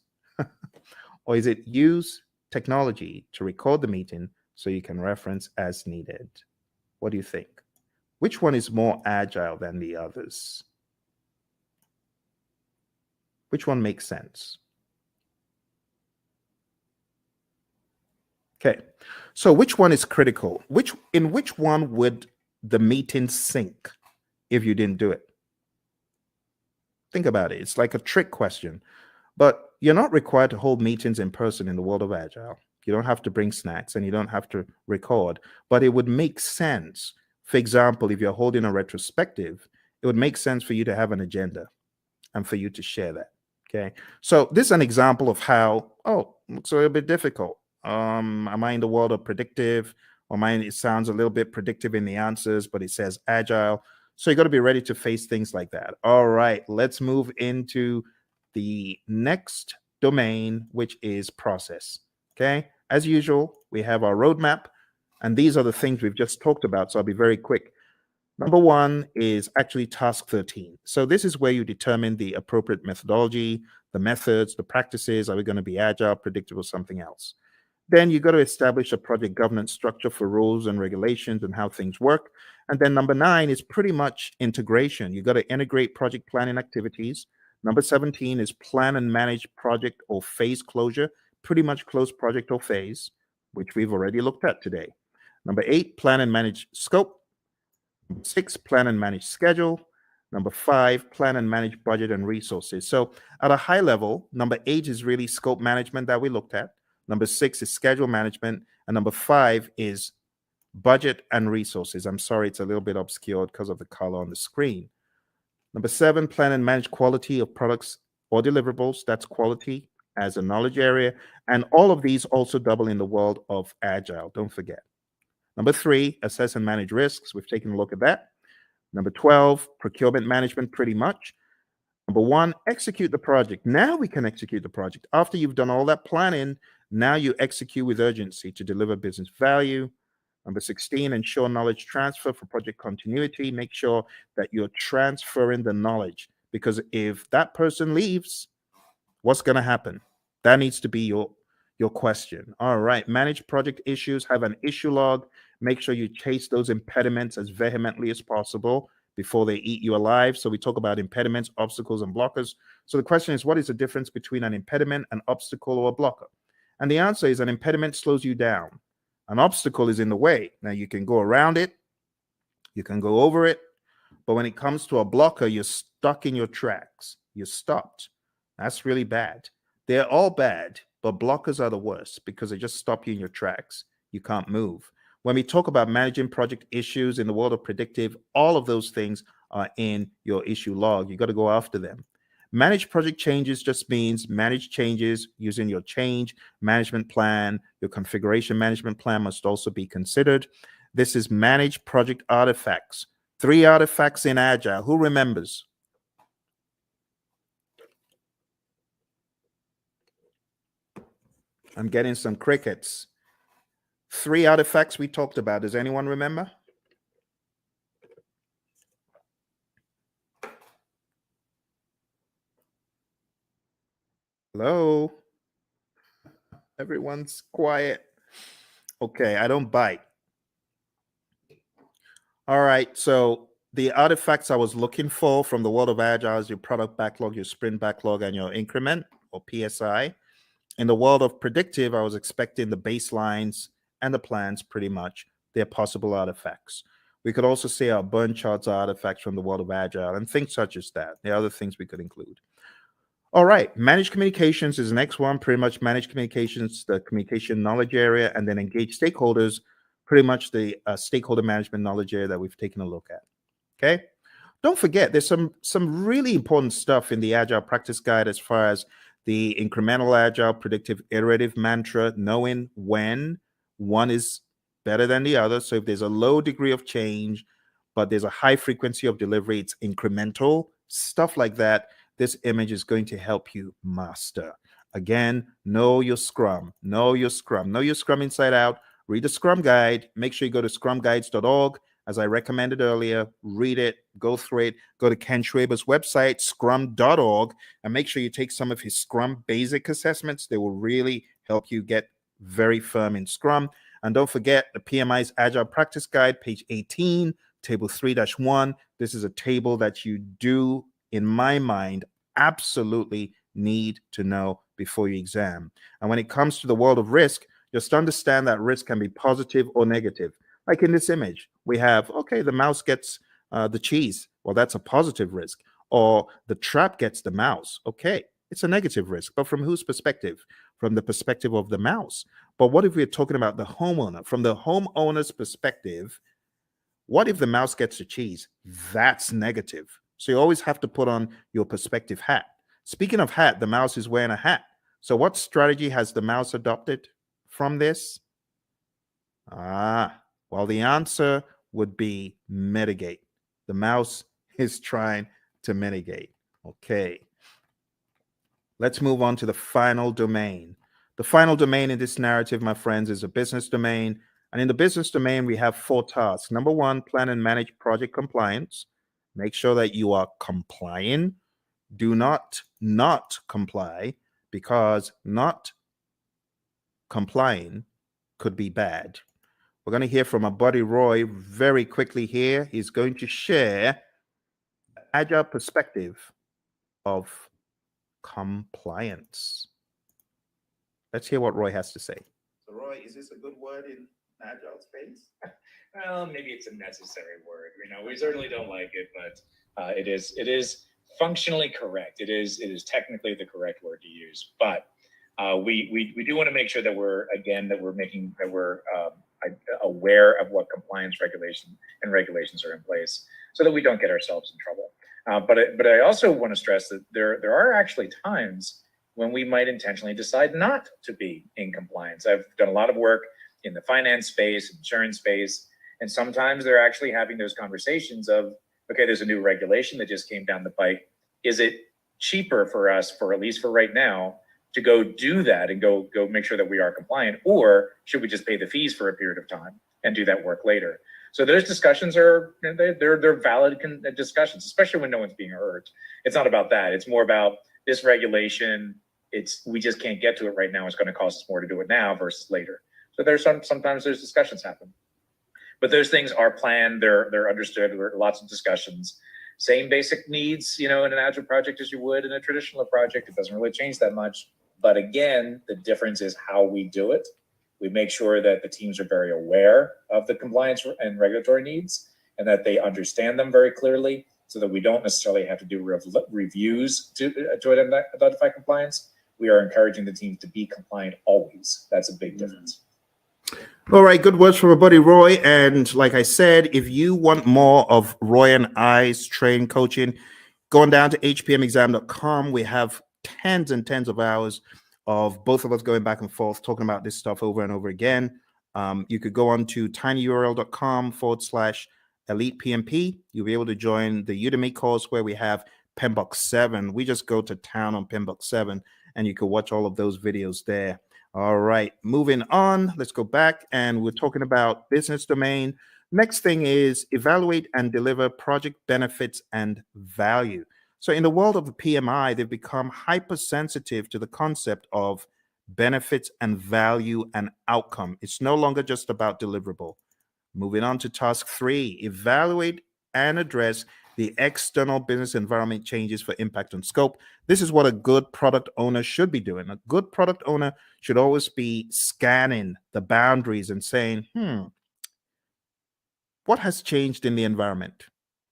Or is it use technology to record the meeting so you can reference as needed? What do you think? Which one is more agile than the others? Which one makes sense? Okay, so which one is critical? In which one would the meeting sink if you didn't do it? Think about it. It's like a trick question. But you're not required to hold meetings in person in the world of Agile. You don't have to bring snacks and you don't have to record, but it would make sense. For example, if you're holding a retrospective, it would make sense for you to have an agenda and for you to share that. Okay. So this is an example of how, oh, looks a little bit difficult. Am I in the world of predictive? Or mine, it sounds a little bit predictive in the answers, but it says agile. So you got to be ready to face things like that. All right, let's move into the next domain, which is process. Okay. As usual, we have our roadmap, and these are the things we've just talked about. So I'll be very quick. Number one is actually task 13. So this is where you determine the appropriate methodology, the methods, the practices. Are we going to be agile, predictive, or something else? Then you got to establish a project governance structure for rules and regulations and how things work. And then number 9 is pretty much integration. You got to integrate project planning activities. Number 17 is plan and manage project or phase closure, pretty much close project or phase, which we've already looked at today. Number 8, plan and manage scope. Number 6, plan and manage schedule. Number 5, plan and manage budget and resources. So at a high level, number 8 is really scope management that we looked at. Number 6 is schedule management. And number 5 is budget and resources. I'm sorry, it's a little bit obscured because of the color on the screen. Number 7, plan and manage quality of products or deliverables. That's quality as a knowledge area. And all of these also double in the world of agile. Don't forget. Number 3, assess and manage risks. We've taken a look at that. Number 12, procurement management, pretty much. Number 1, execute the project. Now we can execute the project. After you've done all that planning, now you execute with urgency to deliver business value. Number 16, ensure knowledge transfer for project continuity. Make sure that you're transferring the knowledge, because if that person leaves, what's going to happen? That needs to be your question. All right, manage project issues, have an issue log. Make sure you chase those impediments as vehemently as possible before they eat you alive. So we talk about impediments, obstacles, and blockers. So the question is, what is the difference between an impediment, an obstacle, or a blocker? And the answer is an impediment slows you down. An obstacle is in the way. Now you can go around it, you can go over it, but when it comes to a blocker, you're stuck in your tracks. You're stopped. That's really bad. They're all bad, but blockers are the worst because they just stop you in your tracks. You can't move. When we talk about managing project issues in the world of predictive, all of those things are in your issue log. You got to go after them. Manage project changes just means manage changes using your change management plan. Your configuration management plan must also be considered. This is manage project artifacts. 3 artifacts in Agile. Who remembers? I'm getting some crickets. 3 artifacts we talked about. Does anyone remember? Hello? Everyone's quiet. Okay, I don't bite. All right, so the artifacts I was looking for from the world of Agile is your product backlog, your sprint backlog, and your increment or PSI. In the world of predictive, I was expecting the baselines and the plans pretty much. They're possible artifacts. We could also say our burn charts are artifacts from the world of Agile and things such as that. There are other things we could include. All right, managed communications is the next one. Pretty much managed communications, the communication knowledge area, and then engage stakeholders pretty much the stakeholder management knowledge area that we've taken a look at. Okay. Don't forget, there's some really important stuff in the Agile Practice Guide as far as the incremental agile predictive iterative mantra, knowing when one is better than the other. So if there's a low degree of change, but there's a high frequency of delivery, it's incremental, stuff like that. This image is going to help you master. Again, know your Scrum, know your Scrum, know your Scrum inside out. Read the Scrum Guide. Make sure you go to scrumguides.org. As I recommended earlier, read it, go through it, go to Ken Schwaber's website, scrum.org, and make sure you take some of his Scrum basic assessments. They will really help you get very firm in Scrum. And don't forget the PMI's Agile Practice Guide, page 18, table 3-1. This is a table that you do, in my mind, absolutely need to know before your exam. And when it comes to the world of risk, just understand that risk can be positive or negative. Like in this image, we have, okay, the mouse gets the cheese. Well, that's a positive risk. Or the trap gets the mouse. Okay, it's a negative risk. But from whose perspective? From the perspective of the mouse. But what if we're talking about the homeowner? From the homeowner's perspective, what if the mouse gets the cheese? That's negative. So you always have to put on your perspective hat. Speaking of hat, the mouse is wearing a hat. So what strategy has the mouse adopted from this? Well, the answer would be mitigate. The mouse is trying to mitigate. Okay. Let's move on to the final domain. The final domain in this narrative, my friends, is a business domain. And in the business domain, we have 4 tasks. Number 1, plan and manage project compliance. Make sure that you are complying. Do not comply, because not complying could be bad. We're going to hear from our buddy Roy very quickly here. He's going to share an agile perspective of compliance. Let's hear what Roy has to say. So Roy, is this a good word in agile space? Well, maybe it's a necessary word. We certainly don't like it, but it is functionally correct. It is technically the correct word to use. But we do want to make sure that we're aware of what compliance regulations are in place, so that we don't get ourselves in trouble. But I also want to stress that there are actually times when we might intentionally decide not to be in compliance. I've done a lot of work in the finance space, insurance space, and sometimes they're actually having those conversations of, okay, there's a new regulation that just came down the pike. Is it cheaper for us, for at least for right now, to go do that and go make sure that we are compliant, or should we just pay the fees for a period of time and do that work later? So those discussions they're valid discussions, especially when no one's being hurt. It's not about that. It's more about this regulation. We just can't get to it right now. It's going to cost us more to do it now versus later. So there's sometimes those discussions happen, but those things are planned. They're understood. There are lots of discussions. Same basic needs, in an agile project as you would in a traditional project. It doesn't really change that much. But again, the difference is how we do it. We make sure that the teams are very aware of the compliance and regulatory needs, and that they understand them very clearly, so that we don't necessarily have to do reviews to identify compliance. We are encouraging the teams to be compliant always. That's a big difference. All right, good words from our buddy Roy. And like I said, if you want more of Roy and I's training coaching, going down to hpmexam.com, we have tens and tens of hours of both of us going back and forth talking about this stuff over and over again. You could go on to tinyurl.com/elite PMP. You'll be able to join the Udemy course where we have PMBOK 7. We just go to town on PMBOK 7, and you can watch all of those videos there. All right, moving on. Let's go back, and we're talking about business domain. Next thing is evaluate and deliver project benefits and value. So in the world of the PMI, they've become hypersensitive to the concept of benefits and value and outcome. It's no longer just about deliverable. Moving on to task 3, evaluate and address the external business environment changes for impact on scope. This is what a good product owner should be doing. A good product owner should always be scanning the boundaries and saying, what has changed in the environment?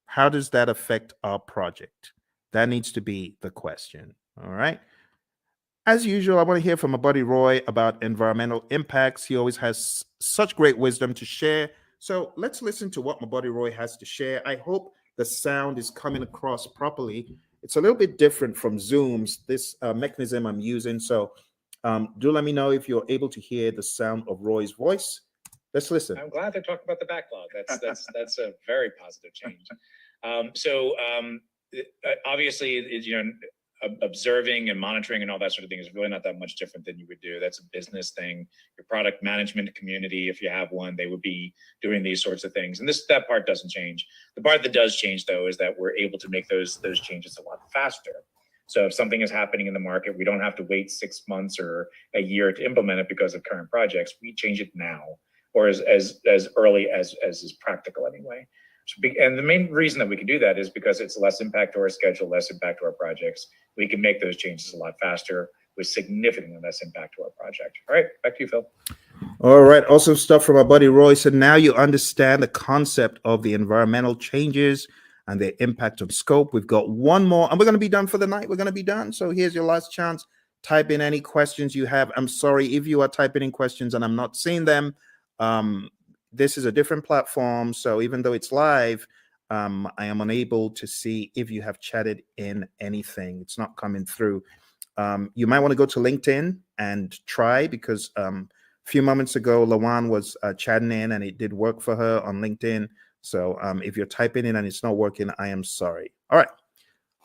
How does that affect our project? That needs to be the question. All right. as usual, I want to hear from my buddy Roy about environmental impacts. He always has such great wisdom to share. So let's listen to what my buddy Roy has to share. I hope the sound is coming across properly. It's a little bit different from Zoom's, this mechanism I'm using. So do let me know if you're able to hear the sound of Roy's voice. Let's listen. I'm glad to talk about the backlog. That's a very positive change. Obviously, observing and monitoring and all that sort of thing is really not that much different than you would do. That's a business thing. Your product management community, if you have one, they would be doing these sorts of things. And that part doesn't change. The part that does change, though, is that we're able to make those changes a lot faster. So if something is happening in the market, we don't have to wait 6 months or a year to implement it because of current projects. We change it now, or as early as is practical anyway. And the main reason that we can do that is because it's less impact to our schedule, less impact to our projects. We can make those changes a lot faster with significantly less impact to our project. All right, back to you, Phil. All right, awesome stuff from our buddy Roy. So now you understand the concept of the environmental changes and their impact on scope. We've got one more, and we're going to be done for the night. We're going to be done. So here's your last chance. Type in any questions you have. I'm sorry if you are typing in questions and I'm not seeing them. This is a different platform, so even though it's live, I am unable to see if you have chatted in anything. It's not coming through. You might want to go to LinkedIn and try, because a few moments ago, Lawan was chatting in and it did work for her on LinkedIn. So if you're typing in and it's not working, I am sorry. All right,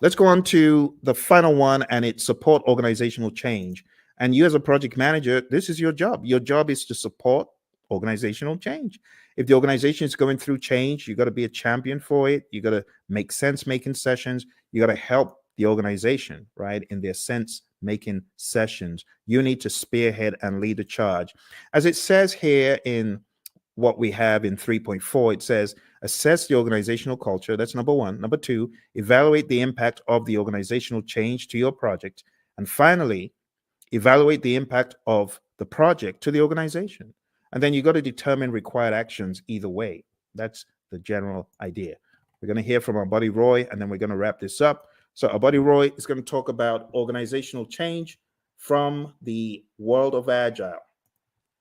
let's go on to the final one, and it's support organizational change. And you as a project manager, this is your job. Your job is to support organizational change. If the organization is going through change, you got to be a champion for it. You got to make sense making sessions. You got to help the organization, right, in their sense making sessions. You need to spearhead and lead the charge. As it says here in what we have in 3.4, it says assess the organizational culture. That's number one. Number two, evaluate the impact of the organizational change to your project. And finally, evaluate the impact of the project to the organization. And then you got to determine required actions either way. That's the general idea. We're going to hear from our buddy Roy, and then we're going to wrap this up. So our buddy Roy is going to talk about organizational change from the world of Agile.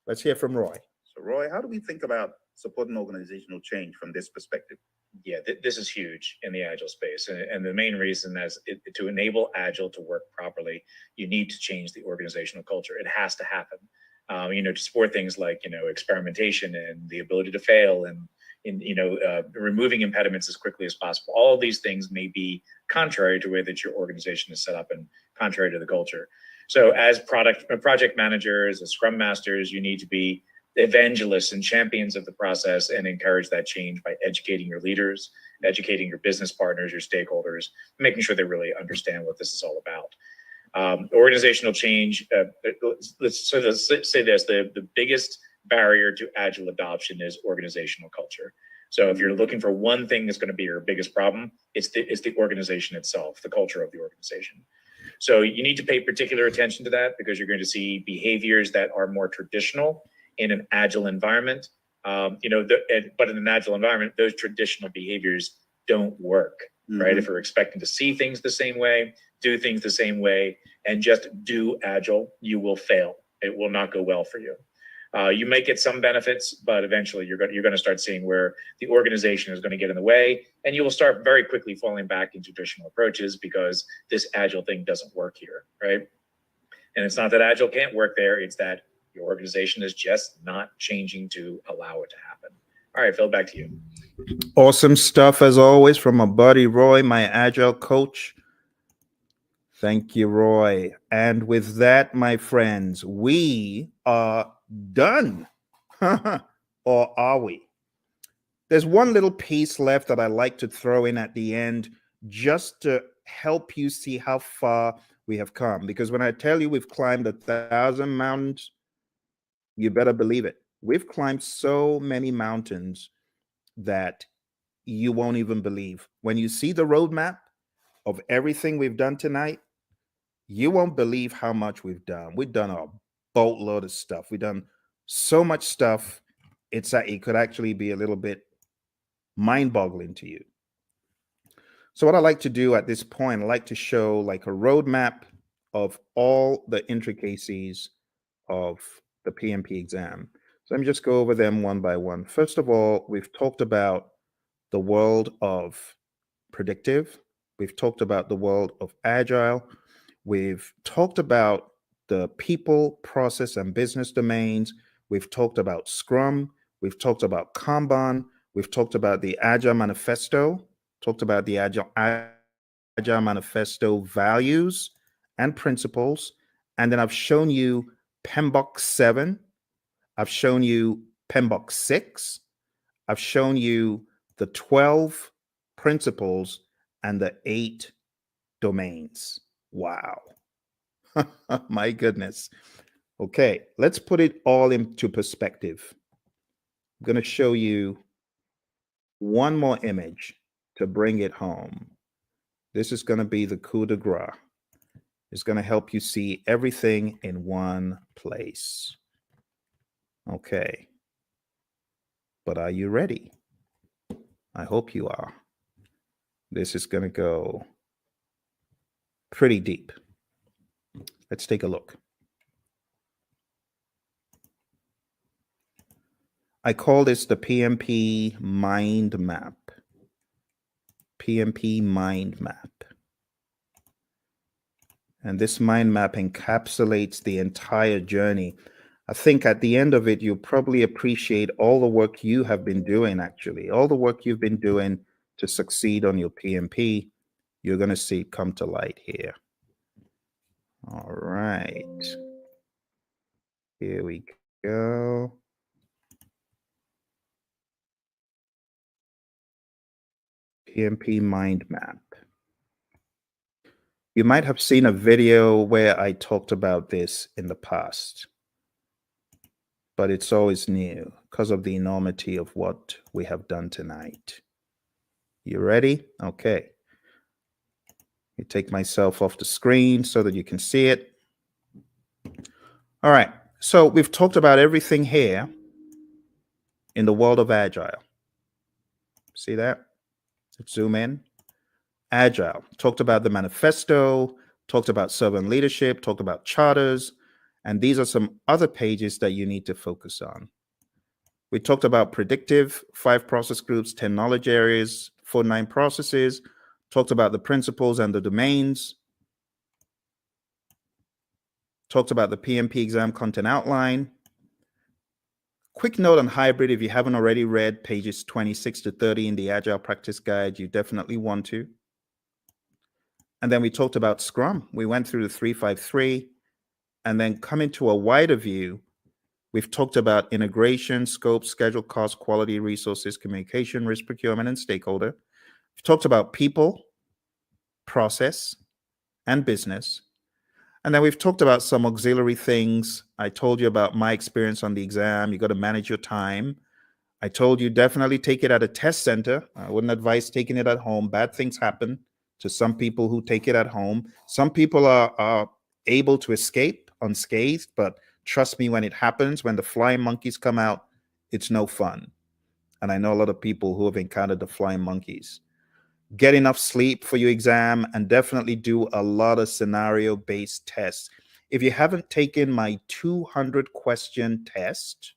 Let's hear from Roy. So Roy, how do we think about supporting organizational change from this perspective? Yeah, this is huge in the Agile space. And the main reason is to enable Agile to work properly, you need to change the organizational culture. It has to happen. To support things like, experimentation and the ability to fail and removing impediments as quickly as possible. All of these things may be contrary to the way that your organization is set up and contrary to the culture. So as project managers, as scrum masters, you need to be evangelists and champions of the process and encourage that change by educating your leaders, educating your business partners, your stakeholders, making sure they really understand what this is all about. Organizational change, let's say this, the biggest barrier to Agile adoption is organizational culture. So if you're looking for one thing that's going to be your biggest problem, it's the organization itself, the culture of the organization. So you need to pay particular attention to that, because you're going to see behaviors that are more traditional in an Agile environment. But in an Agile environment, those traditional behaviors don't work, right? If you're expecting to see things the same way, do things the same way, and just do Agile, you will fail. It will not go well for you. You may get some benefits, but eventually you're going to start seeing where the organization is going to get in the way, and you will start very quickly falling back into traditional approaches because this Agile thing doesn't work here, right? And it's not that Agile can't work there, it's that your organization is just not changing to allow it to happen. All right, Phil, back to you. Awesome stuff as always from my buddy Roy, my Agile coach. Thank you, Roy. And with that, my friends, we are done. Or are we? There's one little piece left that I like to throw in at the end, just to help you see how far we have come. Because when I tell you we've climbed 1,000 mountains, you better believe it. We've climbed so many mountains that you won't even believe. When you see the roadmap of everything we've done tonight, you won't believe how much we've done. We've done a boatload of stuff. We've done so much stuff. It could actually be a little bit mind-boggling to you. So what I like to do at this point, I like to show like a roadmap of all the intricacies of the PMP exam. So let me just go over them one by one. First of all, we've talked about the world of predictive. We've talked about the world of agile. We've talked about the people, process, and business domains. We've talked about Scrum. We've talked about Kanban. We've talked about the Agile Manifesto, talked about the Agile Manifesto values and principles. And then I've shown you PMBOK 7. I've shown you PMBOK 6. I've shown you the 12 principles and the 8 domains. Wow. My goodness. Okay, let's put it all into perspective. I'm going to show you one more image to bring it home. This is going to be the coup de grace. It's going to help you see everything in one place. Okay. But are you ready? I hope you are. This is going to go pretty deep. Let's take a look. I call this the PMP mind map. PMP mind map. And this mind map encapsulates the entire journey. I think at the end of it, you'll probably appreciate all the work you have been doing, actually. All the work you've been doing to succeed on your PMP, you're going to see it come to light here. All right. Here we go. PMP mind map. You might have seen a video where I talked about this in the past, but it's always new because of the enormity of what we have done tonight. You ready? Okay. You take myself off the screen so that you can see it. All right. So we've talked about everything here in the world of Agile. See that? Let's zoom in. Agile. Talked about the manifesto, talked about servant leadership, talked about charters, and these are some other pages that you need to focus on. We talked about predictive, 5 process groups, 10 knowledge areas, 49 processes, talked about the principles and the domains, talked about the PMP exam content outline. Quick note on hybrid, if you haven't already read pages 26 to 30 in the Agile Practice Guide, you definitely want to. And then we talked about Scrum. We went through the 353, and then coming to a wider view, we've talked about integration, scope, schedule, cost, quality, resources, communication, risk, procurement, and stakeholder. We've talked about people, process, and business. And then we've talked about some auxiliary things. I told you about my experience on the exam. You got to manage your time. I told you definitely take it at a test center. I wouldn't advise taking it at home. Bad things happen to some people who take it at home. Some people are able to escape unscathed, but trust me, when it happens, when the flying monkeys come out, it's no fun. And I know a lot of people who have encountered the flying monkeys. Get enough sleep for your exam and definitely do a lot of scenario-based tests. If you haven't taken my 200-question test,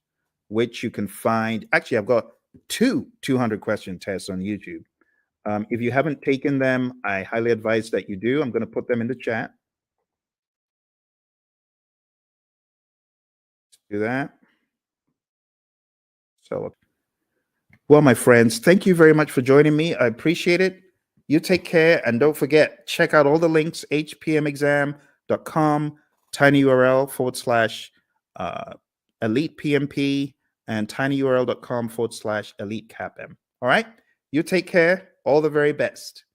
which you can find, actually, I've got 2 200-question tests on YouTube. If you haven't taken them, I highly advise that you do. I'm going to put them in the chat. Do that. So, well, my friends, thank you very much for joining me. I appreciate it. You take care, and don't forget, check out all the links, hpmexam.com, tinyurl/elite PMP, and tinyurl.com/elite CAPM. All right? You take care. All the very best.